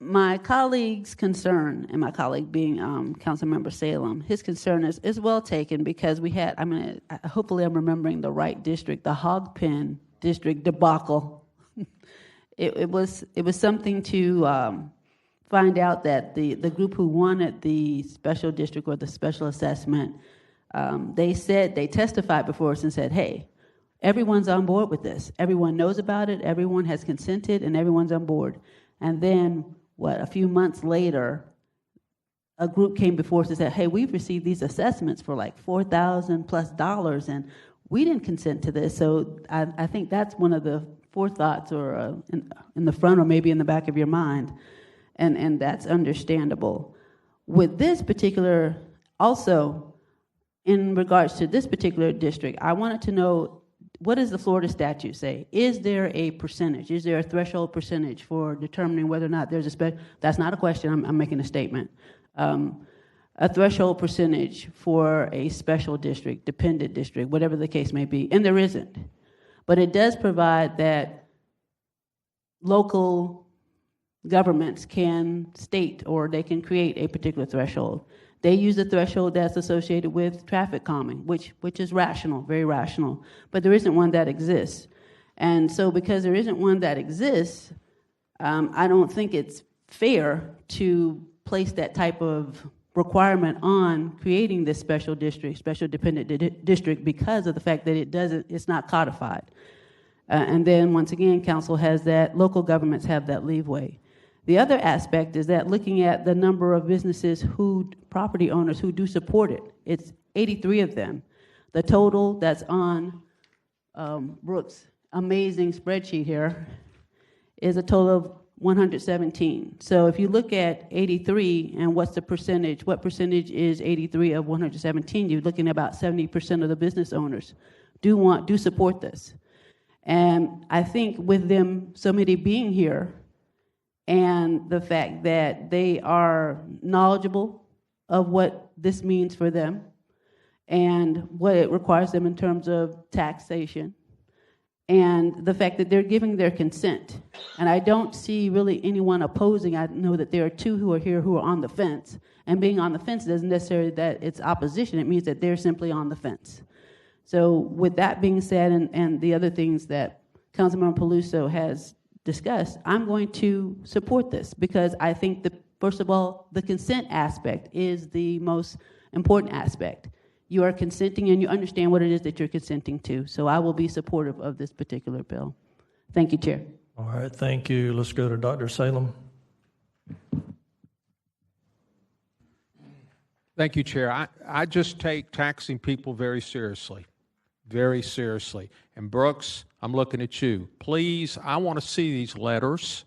my colleague's concern, and my colleague being Councilmember Salem, his concern is well taken because we had, hopefully I'm remembering the right district, the hog pen district debacle. It was something to find out that the group who wanted the special district or the special assessment, they testified before us and said, hey, everyone's on board with this. Everyone knows about it, everyone has consented, and everyone's on board. And then, a few months later, a group came before us and said, hey, we've received these assessments for like $4,000+, and we didn't consent to this. So I think that's one of the forethoughts, or in the front or maybe in the back of your mind, and that's understandable. With this particular, also, in regards to this particular district, I wanted to know, what does the Florida statute say? Is there a percentage? Is there a threshold percentage for determining whether or not there's a special? That's not a question, I'm making a statement. A threshold percentage for a special district, dependent district, whatever the case may be, and there isn't. But it does provide that local governments can state or they can create a particular threshold. They use a threshold that's associated with traffic calming, which is rational, very rational, but there isn't one that exists. And so because there isn't one that exists, I don't think it's fair to place that type of requirement on creating this special district, special dependent district, because of the fact that it's not codified. And then once again, council has that, local governments have that leeway. The other aspect is that looking at the number of businesses property owners who do support it, it's 83 of them. The total that's on Brooks' amazing spreadsheet here is a total of 117. So if you look at 83 and what's the percentage, what percentage is 83 of 117, you're looking at about 70% of the business owners do support this. And I think with them, so many being here, and the fact that they are knowledgeable of what this means for them and what it requires them in terms of taxation, and the fact that they're giving their consent. And I don't see really anyone opposing. I know that there are two who are here who are on the fence, and being on the fence doesn't necessarily that it's opposition. It means that they're simply on the fence. So with that being said, and the other things that Councilmember Paluso has discussed, I'm going to support this because I think that, first of all, the consent aspect is the most important aspect. You are consenting and you understand what it is that you're consenting to. So I will be supportive of this particular bill. Thank you, Chair. All right, thank you. Let's go to Dr. Salem. Thank you, Chair. I just take taxing people very seriously, very seriously. And Brooks, I'm looking at you. Please, I want to see these letters.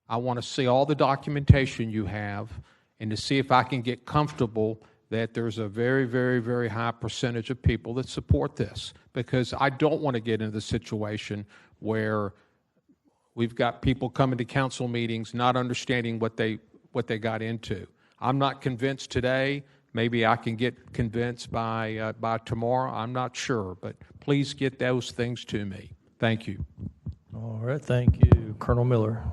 I want to see all the documentation you have and to see if I can get comfortable that there's a very, very, very high percentage of people that support this, because I don't want to get into the situation where we've got people coming to council meetings not understanding what they got into. I'm not convinced today. Maybe I can get convinced by tomorrow. I'm not sure, but please get those things to me. Thank you. All right, thank you. Colonel Miller.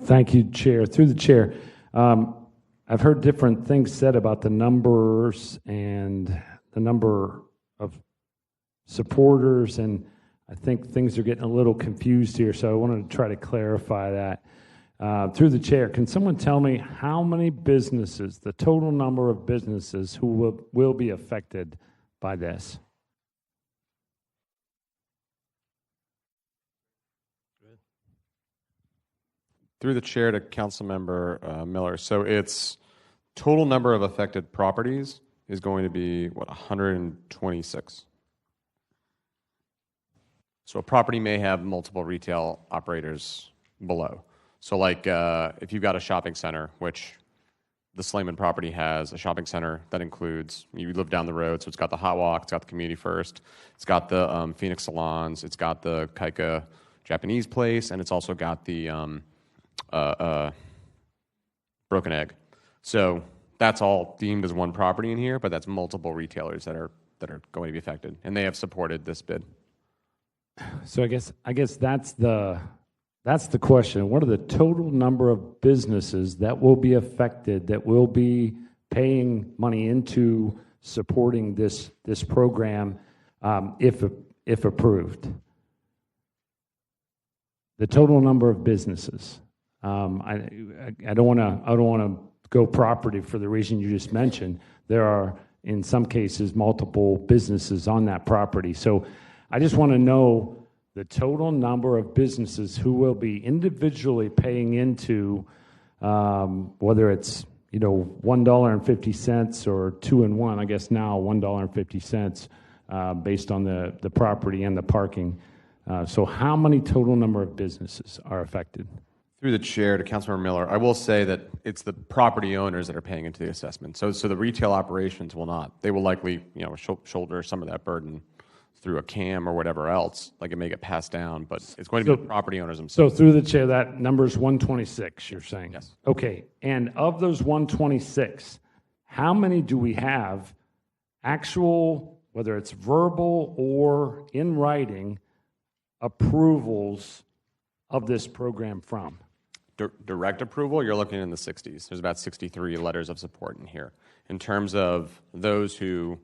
Thank you, Chair. Through the chair, I've heard different things said about the numbers and the number of supporters, and I think things are getting a little confused here, so I wanted to try to clarify that. Through the chair, can someone tell me how many businesses, the total number of businesses who will be affected by this? Through the chair to Councilmember Miller. So its total number of affected properties is going to be, 126. So a property may have multiple retail operators below. So like if you've got a shopping center, which the Slayman property has a shopping center that includes, you live down the road, so it's got the Hot Walk, it's got the Community First, it's got the Phoenix Salons, it's got the Kaika Japanese place, and it's also got the Broken Egg. So that's all deemed as one property in here, but that's multiple retailers that are going to be affected, and they have supported this bid. So I guess that's the question. What are the total number of businesses that will be affected, that will be paying money into supporting this program if approved? The total number of businesses. I don't want to go property for the reason you just mentioned. There are, in some cases, multiple businesses on that property. So I just want to know the total number of businesses who will be individually paying into, whether it's $1.50 or 2-in-1. I guess now $1.50 based on the property and the parking. So how many total number of businesses are affected? Through the chair to Councilmember Miller, I will say that it's the property owners that are paying into the assessment. So the retail operations will not. They will likely, shoulder some of that burden through a CAM or whatever else. Like, it may get passed down, but it's going to be the property owners themselves. So through the chair, that number is 126, you're saying? Yes. Okay, and of those 126, how many do we have actual, whether it's verbal or in writing, approvals of this program from? Direct approval, you're looking in the 60s. There's about 63 letters of support in here. In terms of those who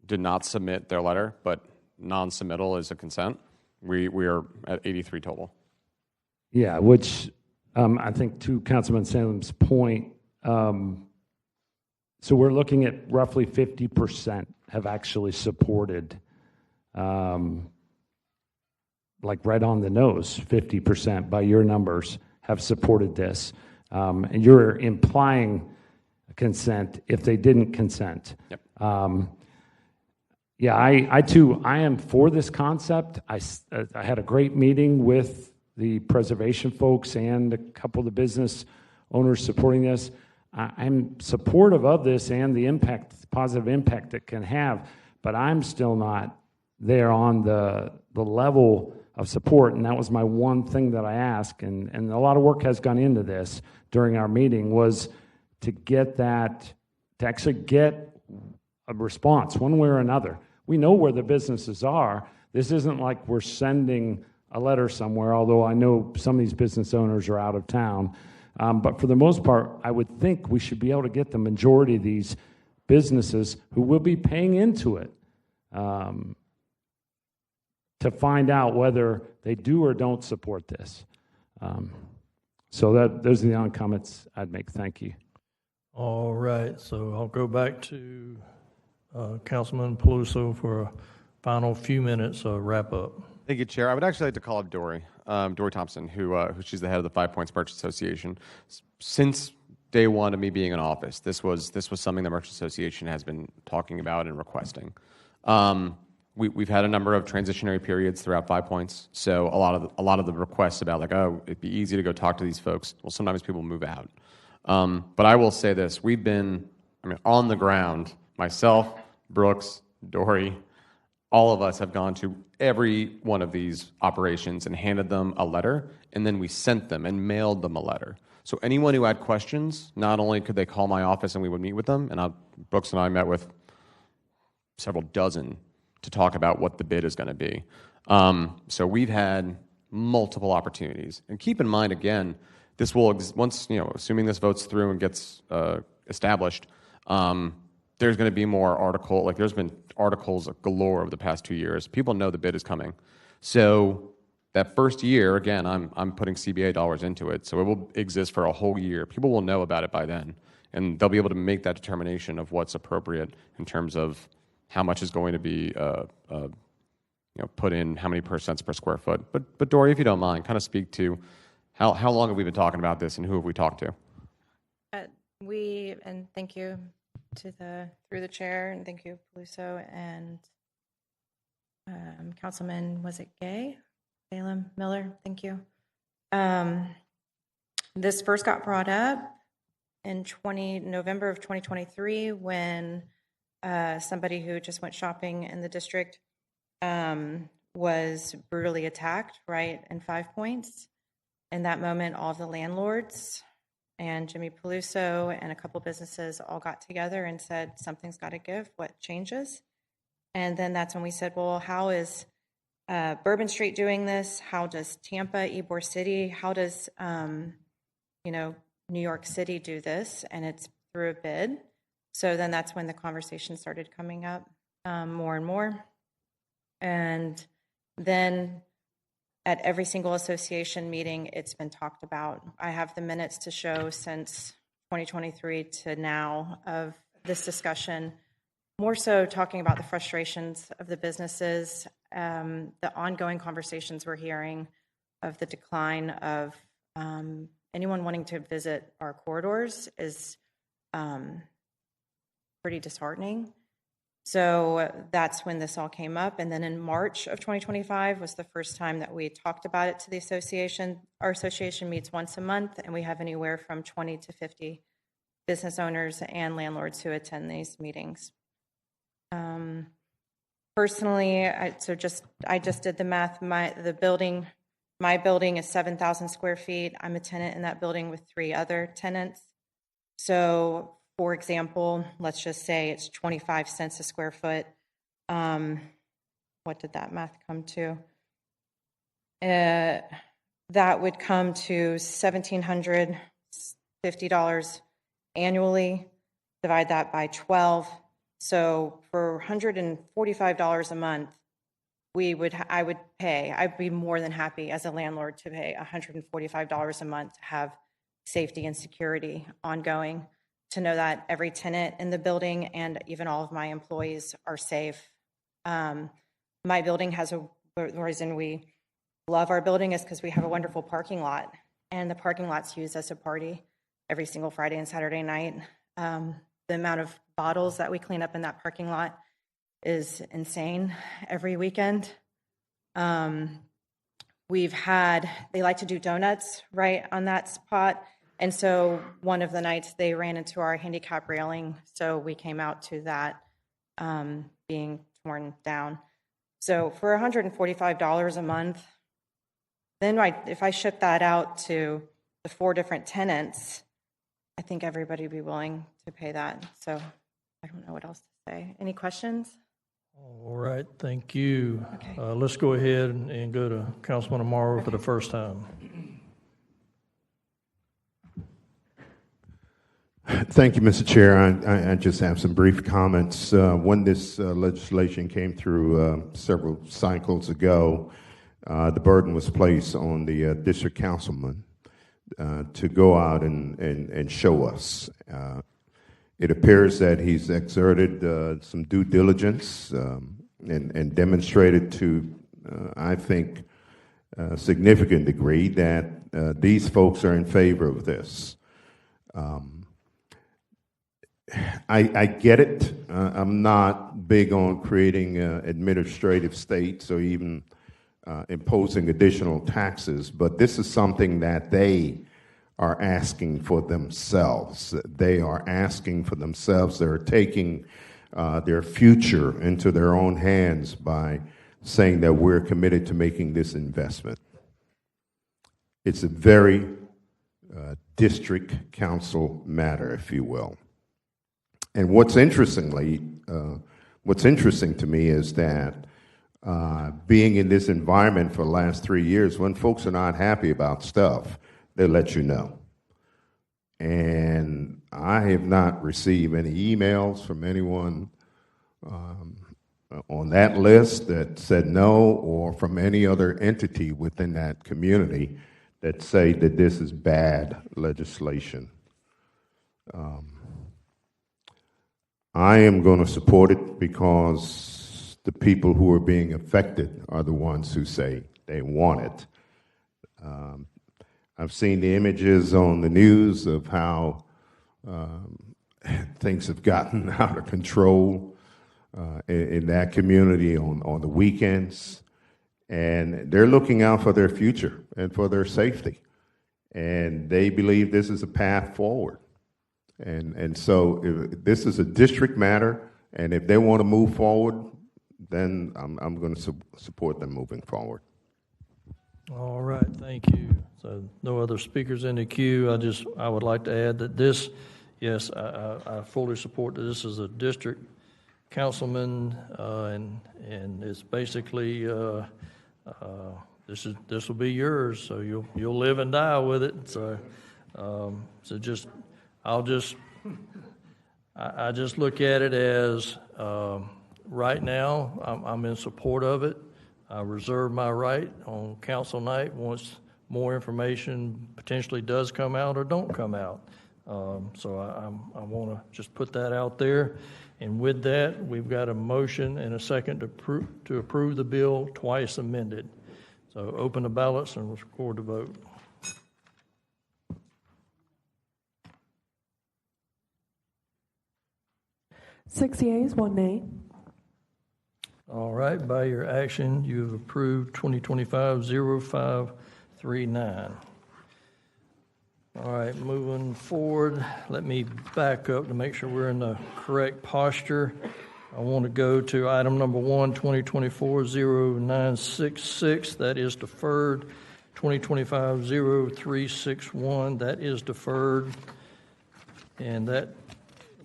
did not submit their letter, but non-submittal is a consent, we are at 83 total. Yeah, which I think to Councilman Salem's point, so we're looking at roughly 50% have actually supported, like right on the nose, 50% by your numbers have supported this. And you're implying consent if they didn't consent. Yep. Yeah, I am for this concept. I had a great meeting with the preservation folks and a couple of the business owners supporting this. I'm supportive of this and the positive impact it can have, but I'm still not there on the level of support, and that was my one thing that I asked, and a lot of work has gone into this during our meeting, was to actually get a response one way or another. We know where the businesses are. This isn't like we're sending a letter somewhere, although I know some of these business owners are out of town. But for the most part, I would think we should be able to get the majority of these businesses who will be paying into it to find out whether they do or don't support this. So those are the only comments I'd make. Thank you. All right, so I'll go back to Councilman Peluso for a final few minutes of wrap up. Thank you, Chair. I would actually like to call up Dory Thompson, who she's the head of the 5 Points Merchants Association. Since day one of me being in office, this was something the Merchants Association has been talking about and requesting. We've had a number of transitionary periods throughout 5 Points, so a lot of the requests about it'd be easy to go talk to these folks. Well, sometimes people move out. But I will say this: we've been, on the ground. Myself, Brooks, Dory, all of us have gone to every one of these operations and handed them a letter, and then we sent them and mailed them a letter. So anyone who had questions, not only could they call my office and we would meet with them, and Brooks and I met with several dozen to talk about what the bid is going to be. So we've had multiple opportunities. And keep in mind, again, this will, once, assuming this votes through and gets established, there's going to be more there's been articles galore over the past 2 years. People know the bid is coming. So that first year, again, I'm putting CBA dollars into it, so it will exist for a whole year. People will know about it by then, and they'll be able to make that determination of what's appropriate in terms of how much is going to be put in, how many cents per square foot. But Dory, if you don't mind, kind of speak to how long have we been talking about this and who have we talked to? And thank you through the chair, and thank you, Peluso, and Councilman, was it Gay? Salem, Miller, thank you. This first got brought up in November of 2023 when somebody who just went shopping in the district was brutally attacked right in 5 Points. In that moment, all of the landlords and Jimmy Peluso and a couple businesses all got together and said, something's got to give, what changes? And then that's when we said, well, how is Bourbon Street doing this? How does Tampa, Ybor City, how does, New York City do this? And it's through a bid. So then that's when the conversation started coming up more and more. And then at every single association meeting, it's been talked about. I have the minutes to show since 2023 to now of this discussion, more so talking about the frustrations of the businesses, the ongoing conversations we're hearing of the decline of anyone wanting to visit our corridors is pretty disheartening. So that's when this all came up. And then in March of 2025 was the first time that we talked about it to the association. Our association meets once a month, and we have anywhere from 20 to 50 business owners and landlords who attend these meetings. Personally, I just did the math. My building is 7,000 square feet. I'm a tenant in that building with 3 other tenants. So, for example, let's just say it's 25 cents a square foot. What did that math come to? That would come to $1,750 annually. Divide that by 12. So for $145 a month, I'd be more than happy as a landlord to pay $145 a month to have safety and security ongoing, to know that every tenant in the building and even all of my employees are safe. My building the reason we love our building is because we have a wonderful parking lot, and the parking lot's used as a party every single Friday and Saturday night. The amount of bottles that we clean up in that parking lot is insane every weekend. They like to do donuts right on that spot. And so one of the nights they ran into our handicap railing, so we came out to that being torn down. So for $145 a month, then if I ship that out to the 4 different tenants, I think everybody would be willing to pay that. So I don't know what else to say. Any questions? All right, thank you. Okay. Let's go ahead and go to Councilman Amaro for the first time. Thank you, Mr. Chair. I just have some brief comments. When this legislation came through several cycles ago, the burden was placed on the district councilman to go out and show us. It appears that he's exerted some due diligence and demonstrated to, I think, a significant degree that these folks are in favor of this. I get it. I'm not big on creating administrative states or even imposing additional taxes, but this is something that they are asking for themselves. They are asking for themselves. They're taking their future into their own hands by saying that we're committed to making this investment. It's a very district council matter, if you will. And what's interesting to me is that being in this environment for the last 3 years, when folks are not happy about stuff, they let you know. And I have not received any emails from anyone on that list that said no, or from any other entity within that community that say that this is bad legislation. I am going to support it because the people who are being affected are the ones who say they want it. I've seen the images on the news of how things have gotten out of control in that community on the weekends, and they're looking out for their future and for their safety, and they believe this is a path forward. And so if this is a district matter, and if they want to move forward, then I'm going to support them moving forward. All right, thank you. So no other speakers in the queue. I would like to add that this, yes, I fully support that this is a district councilman, and it's basically, this will be yours, so you'll live and die with it. So, I just look at it as, right now, I'm in support of it. I reserve my right on council night once more information potentially does come out or don't come out. So I want to just put that out there. And with that, we've got a motion and a second to approve the bill twice amended. So open the ballots and record the vote. Six yeas, one nay. All right, by your action, you've approved 2025-0539. All right, moving forward, let me back up to make sure we're in the correct posture. I want to go to item number 1, 2024-0966. That is deferred. 2025-0361. That is deferred. And that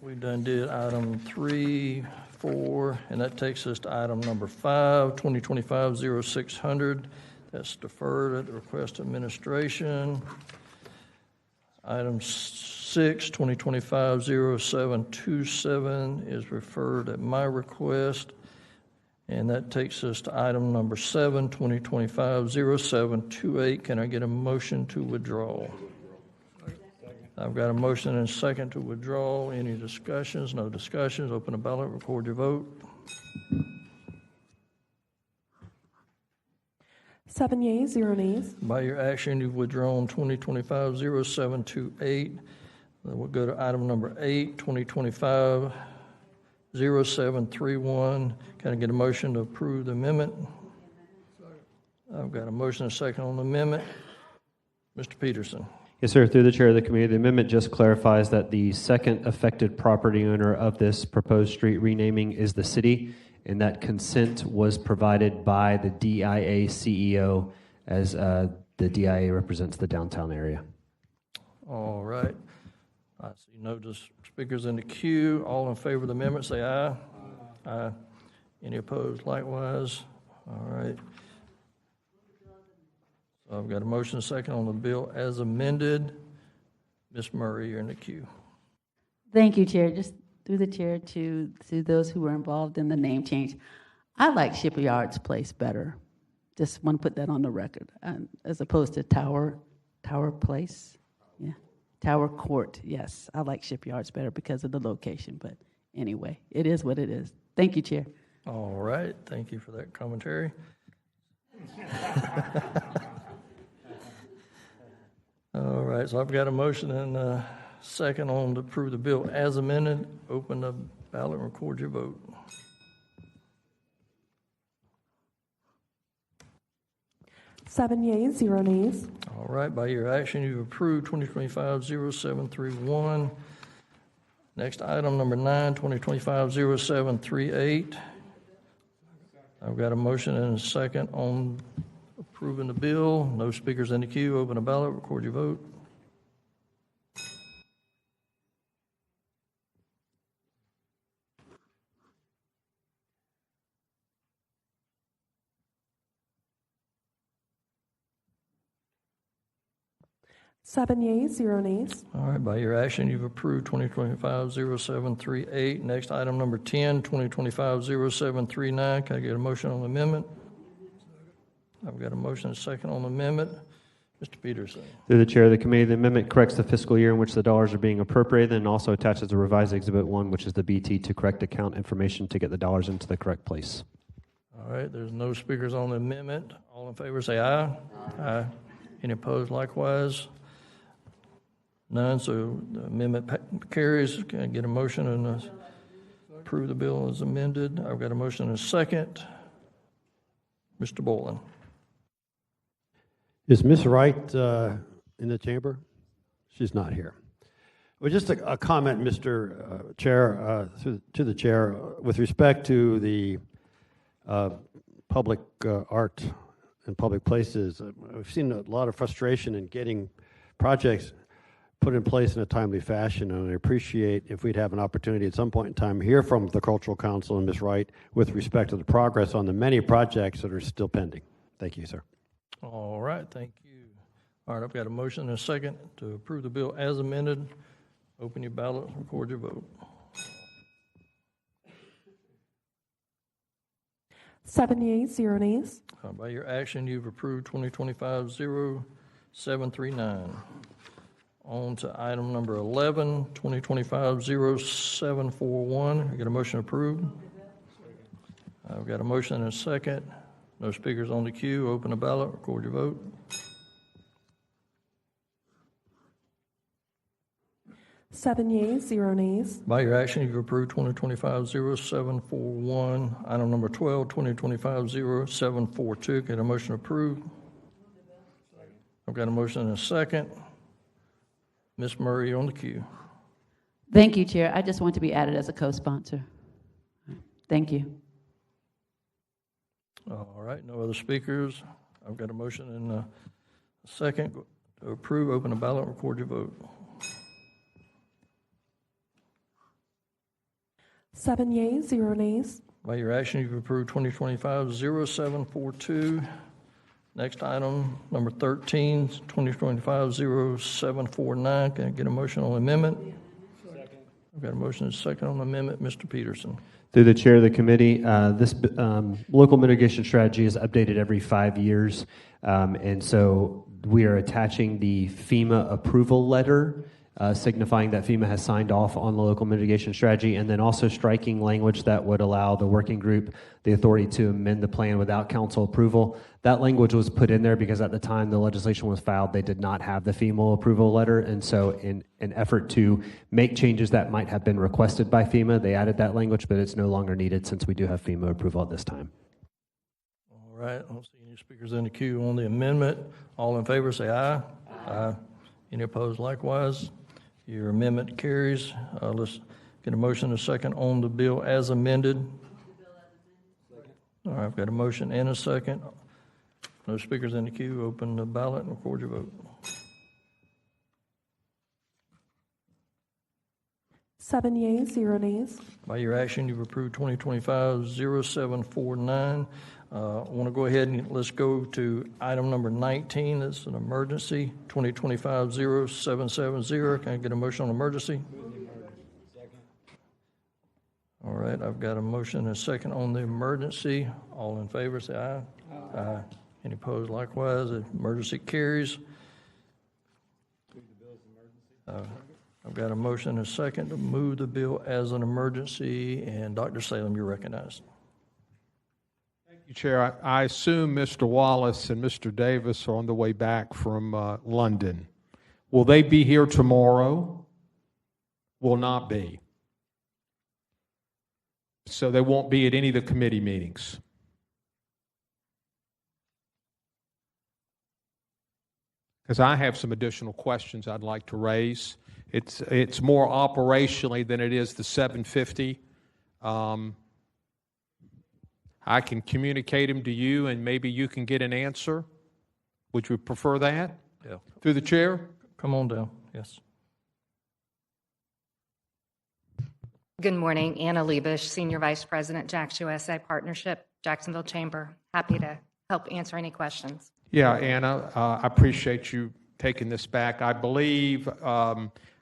we done did item 3, 4, and that takes us to item number 5, 2025-0600. That's deferred at the request of administration. Item 6, 2025-0727 is referred at my request. And that takes us to item number 7, 2025-0728. Can I get a motion to withdraw? I've got a motion and a second to withdraw. Any discussions? No discussions. Open the ballot, record your vote. 7 yeas, 0 nays. By your action, you've withdrawn 2025-0728. Then we'll go to item number 8, 2025-0731. Can I get a motion to approve the amendment? I've got a motion and a second on the amendment. Mr. Peterson. Yes, sir. Through the chair of the committee, the amendment just clarifies that the second affected property owner of this proposed street renaming is the city, and that consent was provided by the DIA CEO, as the DIA represents the downtown area. All right. I see no speakers in the queue. All in favor of the amendment, say aye. Aye. Any opposed likewise? All right. So I've got a motion and a second on the bill as amended. Ms. Murray, you're in the queue. Thank you, Chair. Just through the chair to those who were involved in the name change. I like Shipyard's Place better. Just want to put that on the record, as opposed to Tower Place. Yeah, Tower Court. Yes, I like Shipyard's better because of the location. But anyway, it is what it is. Thank you, Chair. All right. Thank you for that commentary. All right. So I've got a motion and a second on to approve the bill as amended. Open the ballot and record your vote. Seven yeas, 0 nays. All right. By your action, you've approved 2025-0731. Next item, number 9, 2025-0738. I've got a motion and a second on approving the bill. No speakers in the queue. Open the ballot. Record your vote. Seven yeas, 0 nays. All right, by your action, you've approved 2025-0738. Next, item number 10, 2025-0739. Can I get a motion on the amendment? I've got a motion and a second on the amendment. Mr. Peterson. Through the chair of the committee, the amendment corrects the fiscal year in which the dollars are being appropriated and also attaches a revised Exhibit 1, which is the BT to correct account information to get the dollars into the correct place. All right, there's no speakers on the amendment. All in favor say aye. Aye. Any opposed likewise? None, so the amendment carries. Can I get a motion and approve the bill as amended? I've got a motion and a second. Mr. Boland. Is Ms. Wright in the chamber? She's not here. Well, just a comment, Mr. Chair, to the chair, with respect to the public art in public places, we've seen a lot of frustration in getting projects put in place in a timely fashion, and I appreciate if we'd have an opportunity at some point in time to hear from the Cultural Council and Ms. Wright with respect to the progress on the many projects that are still pending. Thank you, sir. All right, thank you. All right, I've got a motion and a second to approve the bill as amended. Open your ballot, record your vote. 7 yeas, 0 nays. By your action, you've approved 2025-0739. On to item number 11, 2025-0741. I get a motion approved. I've got a motion and a second. No speakers on the queue. Open the ballot, record your vote. 7 yeas, 0 nays. By your action, you've approved 2025-0741. Item number 12, 2025-0742. Get a motion approved. I've got a motion and a second. Ms. Murray on the queue. Thank you, Chair. I just want to be added as a co-sponsor. Thank you. All right, no other speakers. I've got a motion and a second to approve. Open the ballot, record your vote. 7 yeas, 0 nays. By your action, you've approved 2025-0742. Next item, number 13, 2025-0749. Can I get a motion on amendment? Second. I've got a motion and a second on amendment. Mr. Peterson. Through the chair of the committee, this local mitigation strategy is updated every 5 years. And so we are attaching the FEMA approval letter signifying that FEMA has signed off on the local mitigation strategy, and then also striking language that would allow the working group the authority to amend the plan without council approval. That language was put in there because at the time the legislation was filed, they did not have the FEMA approval letter, and so in an effort to make changes that might have been requested by FEMA, they added that language, but it's no longer needed since we do have FEMA approval at this time. All right, I don't see any speakers in the queue on the amendment. All in favor, say aye. Aye. Any opposed likewise? Your amendment carries. Let's get a motion and a second on the bill as amended. All right, I've got a motion and a second. No speakers in the queue. Open the ballot and record your vote. 7 yeas, 0 nays. By your action, you've approved 2025-0749. I want to go ahead and let's go to item number 19. That's an emergency, 2025-0770. Can I get a motion on emergency? All right, I've got a motion and a second on the emergency. All in favor, say aye. Aye. Any opposed likewise? The emergency carries. I've got a motion and a second to move the bill as an emergency, and Dr. Salem, you're recognized. Thank you, Chair. I assume Mr. Wallace and Mr. Davis are on the way back from London. Will they be here tomorrow? Will not be. So they won't be at any of the committee meetings. Because I have some additional questions I'd like to raise. It's more operationally than it is the 750. I can communicate them to you, and maybe you can get an answer. Would you prefer that? Yeah. Through the chair? Come on down. Yes. Good morning. Anna Liebisch, Senior Vice President, JAX USA Partnership, Jacksonville Chamber. Happy to help answer any questions. Yeah, Anna, I appreciate you taking this back. I believe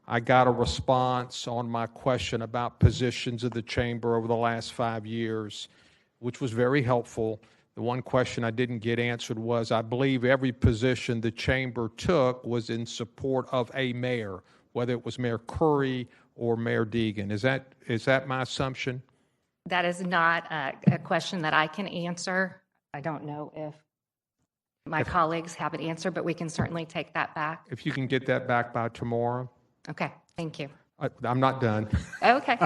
I got a response on my question about positions of the chamber over the last 5 years, which was very helpful. The one question I didn't get answered was, I believe every position the chamber took was in support of a mayor, whether it was Mayor Curry or Mayor Deegan. Is that my assumption? That is not a question that I can answer. I don't know if my colleagues have an answer, but we can certainly take that back. If you can get that back by tomorrow. Okay, thank you. I'm not done. Okay.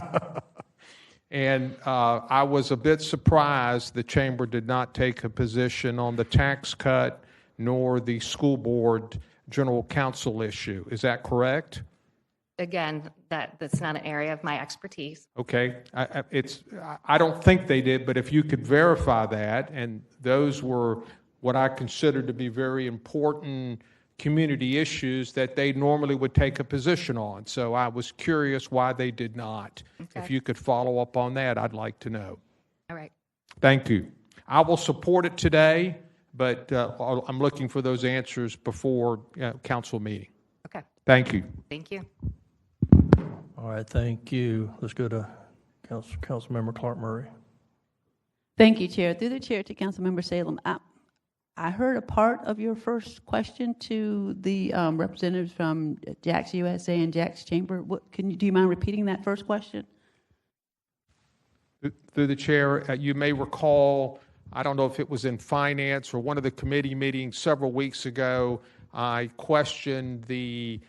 And I was a bit surprised the chamber did not take a position on the tax cut nor the school board general counsel issue. Is that correct? Again, that's not an area of my expertise. Okay. I don't think they did, but if you could verify that, and those were what I consider to be very important community issues that they normally would take a position on. So I was curious why they did not. Okay. If you could follow up on that, I'd like to know. All right. Thank you. I will support it today, but I'm looking for those answers before council meeting. Okay. Thank you. Thank you. All right, thank you. Let's go to Councilmember Clark Murray. Thank you, Chair. Through the chair to Councilmember Salem. I heard a part of your first question to the representatives from Jack's USA and Jack's Chamber. Do you mind repeating that first question? Through the chair, you may recall, I don't know if it was in finance or one of the committee meetings several weeks ago, I questioned the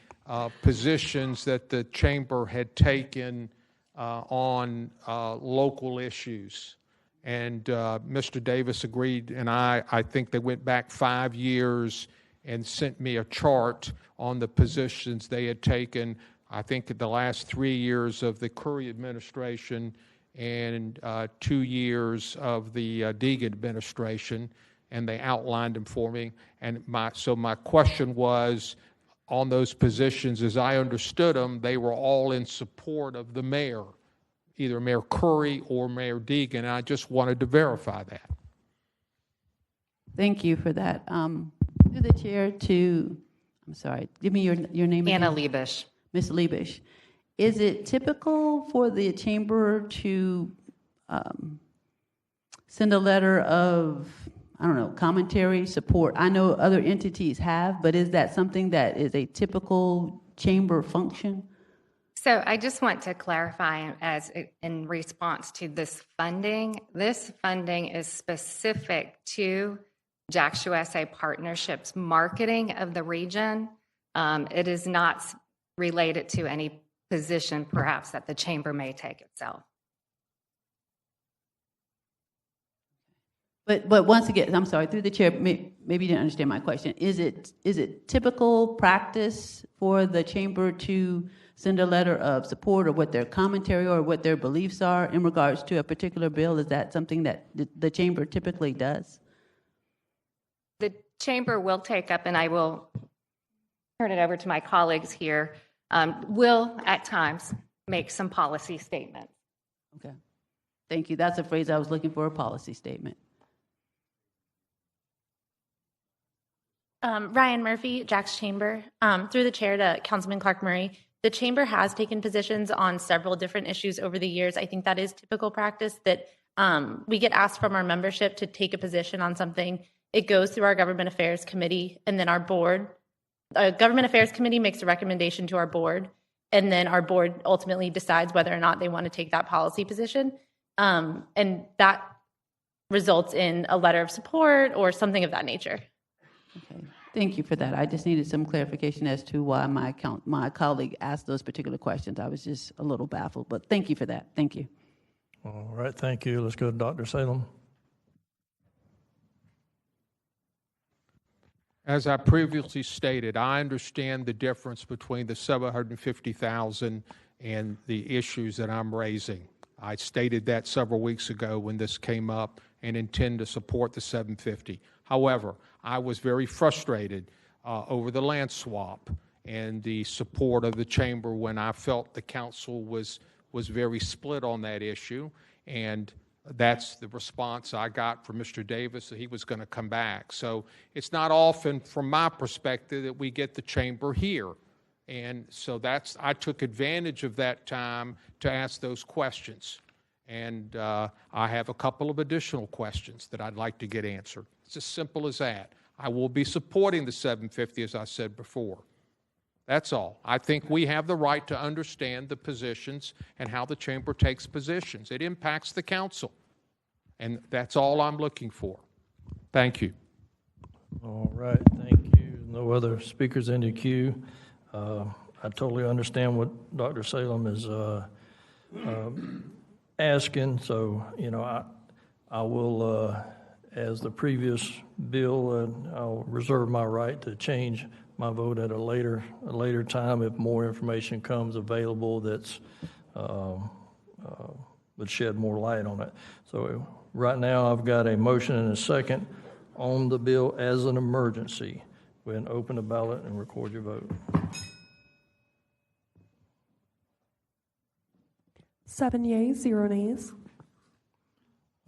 positions that the chamber had taken on local issues. And Mr. Davis agreed, and I think they went back 5 years and sent me a chart on the positions they had taken, I think, in the last 3 years of the Curry administration and 2 years of the Deegan administration, and they outlined them for me. And so my question was, on those positions, as I understood them, they were all in support of the mayor, either Mayor Curry or Mayor Deegan, and I just wanted to verify that. Thank you for that. Through the chair to, I'm sorry, give me your name again. Anna Liebisch. Ms. Liebisch. Is it typical for the chamber to send a letter of, I don't know, commentary, support? I know other entities have, but is that something that is a typical chamber function? So I just want to clarify, as in response to this funding is specific to Jack's USA Partnership's marketing of the region. It is not related to any position perhaps that the chamber may take itself. But once again, I'm sorry, through the chair, maybe you didn't understand my question. Is it typical practice for the chamber to send a letter of support or what their commentary or what their beliefs are in regards to a particular bill? Is that something that the chamber typically does? The chamber will take up, and I will turn it over to my colleagues here, will at times make some policy statements. Okay. Thank you. That's a phrase I was looking for, a policy statement. Ryan Murphy, Jack's Chamber. Through the chair to Councilman Clark Murray, the chamber has taken positions on several different issues over the years. I think that is typical practice that we get asked from our membership to take a position on something. It goes through our Government Affairs Committee, and then our board. Government Affairs Committee makes a recommendation to our board, and then our board ultimately decides whether or not they want to take that policy position. And that results in a letter of support or something of that nature. Okay. Thank you for that. I just needed some clarification as to why my colleague asked those particular questions. I was just a little baffled, but thank you for that. Thank you. All right, thank you. Let's go to Dr. Salem. As I previously stated, I understand the difference between the 750,000 and the issues that I'm raising. I stated that several weeks ago when this came up and intend to support the 750. However, I was very frustrated over the land swap and the support of the chamber when I felt the council was very split on that issue, and that's the response I got from Mr. Davis, that he was going to come back. So it's not often, from my perspective, that we get the chamber here. And so I took advantage of that time to ask those questions. And I have a couple of additional questions that I'd like to get answered. It's as simple as that. I will be supporting the 750, as I said before. That's all. I think we have the right to understand the positions and how the chamber takes positions. It impacts the council. And that's all I'm looking for. Thank you. All right, thank you. No other speakers in the queue. I totally understand what Dr. Salem is asking, so, I will, as the previous bill, I'll reserve my right to change my vote at a later time if more information comes available that's would shed more light on it. So right now I've got a motion and a second on the bill as an emergency. Go ahead and open the ballot and record your vote. 7 yeas, 0 nays.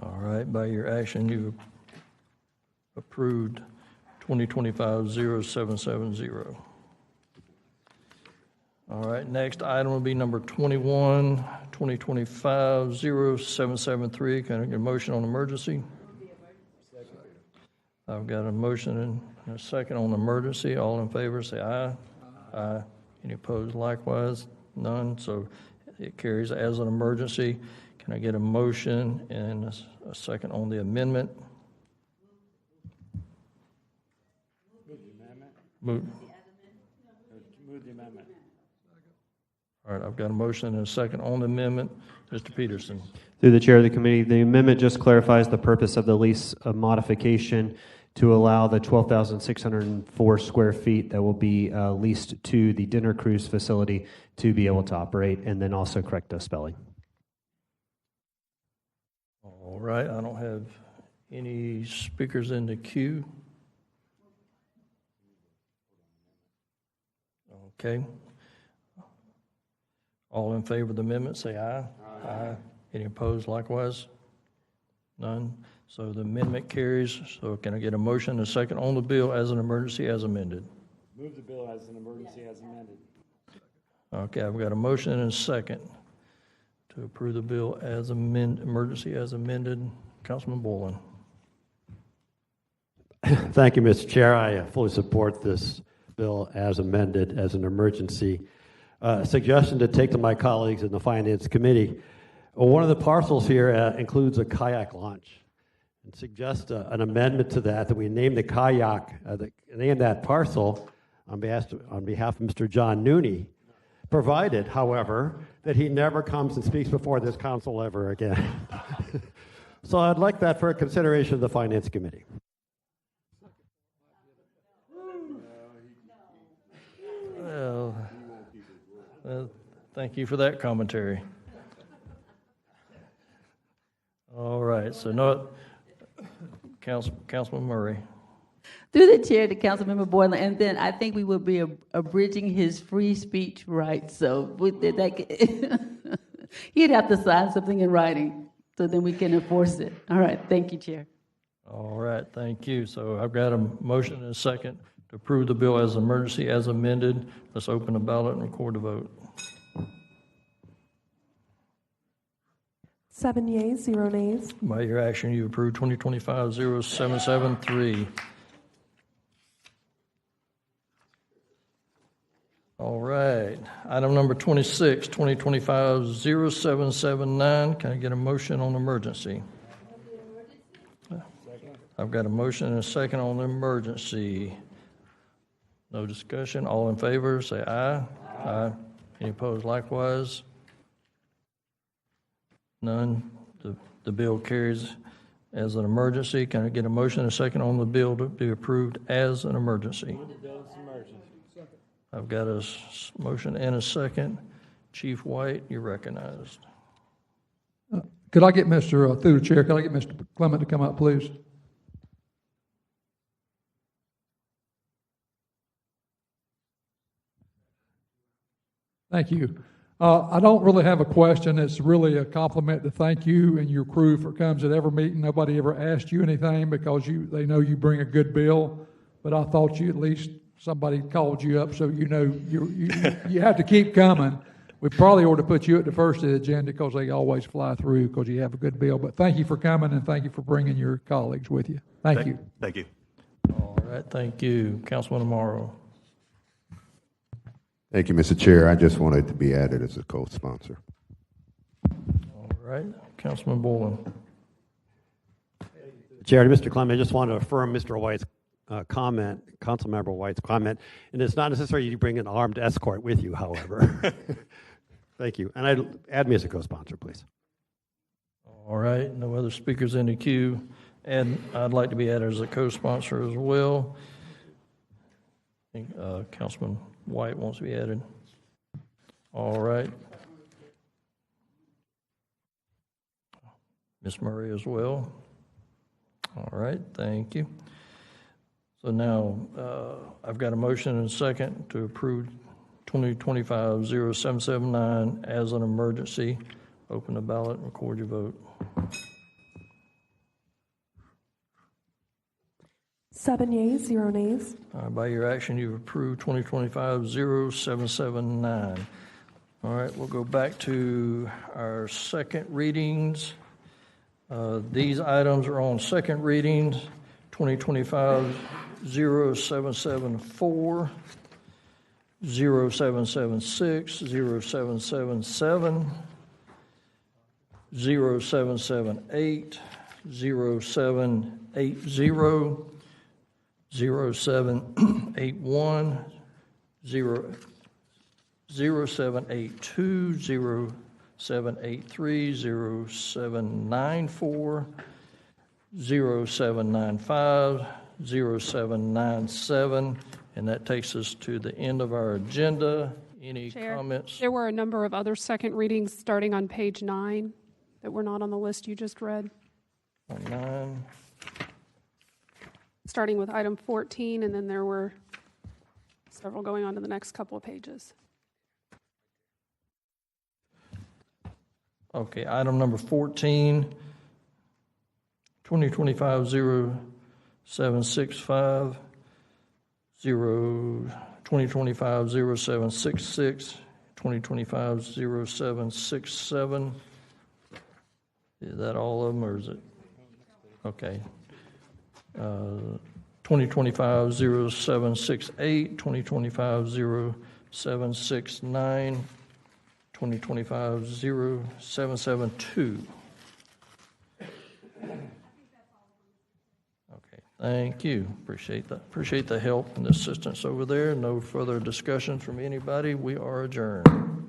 All right, by your action, you approved 2025-0770. All right, next item will be number 21, 2025-0773. Can I get a motion on emergency? I've got a motion and a second on emergency. All in favor, say aye. Aye. Any opposed likewise? None. So it carries as an emergency. Can I get a motion and a second on the amendment? Move the amendment. All right, I've got a motion and a second on the amendment. Mr. Peterson. Through the chair of the committee, the amendment just clarifies the purpose of the lease modification to allow the 12,604 square feet that will be leased to the dinner cruise facility to be able to operate, and then also correct the spelling. All right, I don't have any speakers in the queue. Okay. All in favor of the amendment, say aye. Aye. Any opposed likewise? None. So the amendment carries. So can I get a motion and a second on the bill as an emergency as amended? Move the bill as an emergency as amended. Okay, I've got a motion and a second to approve the bill as emergency as amended. Councilman Boylan. Thank you, Mr. Chair. I fully support this bill as amended as an emergency. Suggestion to take to my colleagues in the Finance Committee. One of the parcels here includes a kayak launch. And suggest an amendment to that we name the kayak, name that parcel on behalf of Mr. John Nooney, provided, however, that he never comes and speaks before this council ever again. So I'd like that for a consideration of the Finance Committee. Well, thank you for that commentary. All right, so no, Councilman Murray. Through the chair to Councilmember Boylan, and then I think we will be abridging his free speech rights. So he'd have to sign something in writing, so then we can enforce it. All right, thank you, Chair. All right, thank you. So I've got a motion and a second to approve the bill as emergency as amended. Let's open the ballot and record the vote. 7 yeas, 0 nays. By your action, you approve 2025-0773. All right. Item number 26, 2025-0779. Can I get a motion on emergency? I've got a motion and a second on the emergency. No discussion. All in favor, say aye. Aye. Any opposed likewise? None. The bill carries as an emergency. Can I get a motion and a second on the bill to be approved as an emergency? I've got a motion and a second. Chief White, you're recognized. Could I get through the chair, could I get Mr. Clement to come up, please? Thank you. I don't really have a question. It's really a compliment to thank you and your crew for comes at every meeting. Nobody ever asked you anything because they know you bring a good bill, but I thought you at least somebody called you up so you know you have to keep coming. We probably ought to put you at the first of the agenda because they always fly through because you have a good bill. But thank you for coming and thank you for bringing your colleagues with you. Thank you. Thank you. All right, thank you. Councilman Amaro. Thank you, Mr. Chair. I just wanted to be added as a co-sponsor. All right, Councilman Boylan. Chair, Mr. Clement, I just want to affirm Mr. White's comment, Councilmember White's comment, and it's not necessary you bring an armed escort with you, however. Thank you. And I'd add me as a co-sponsor, please. All right, no other speakers in the queue. And I'd like to be added as a co-sponsor as well. I think Councilman White wants to be added. All right. Ms. Murray as well. All right, thank you. So now, I've got a motion and a second to approve 2025-0779 as an emergency. Open the ballot and record your vote. 7 yeas, 0 nays. By your action, you've approved 2025-0779. All right, we'll go back to our second readings. These items are on second readings, 2025-0774, 0776, 0777, 0778, 0780, 0781, 0782, 0783, 0794, 0795, 0797, and that takes us to the end of our agenda. Any Chair, comments? there were a number of other second readings starting on page 9 that were not on the list you just read. On 9. Starting with item 14, and then there were several going on to the next couple of pages. Okay, item number 14, 2025-0765, 2025-0766, 2025-0767. Is that all of them, or is it? Okay. 2025-0768, 2025-0769, 2025-0772. Okay, thank you. Appreciate that. Appreciate the help and assistance over there. No further discussion from anybody. We are adjourned.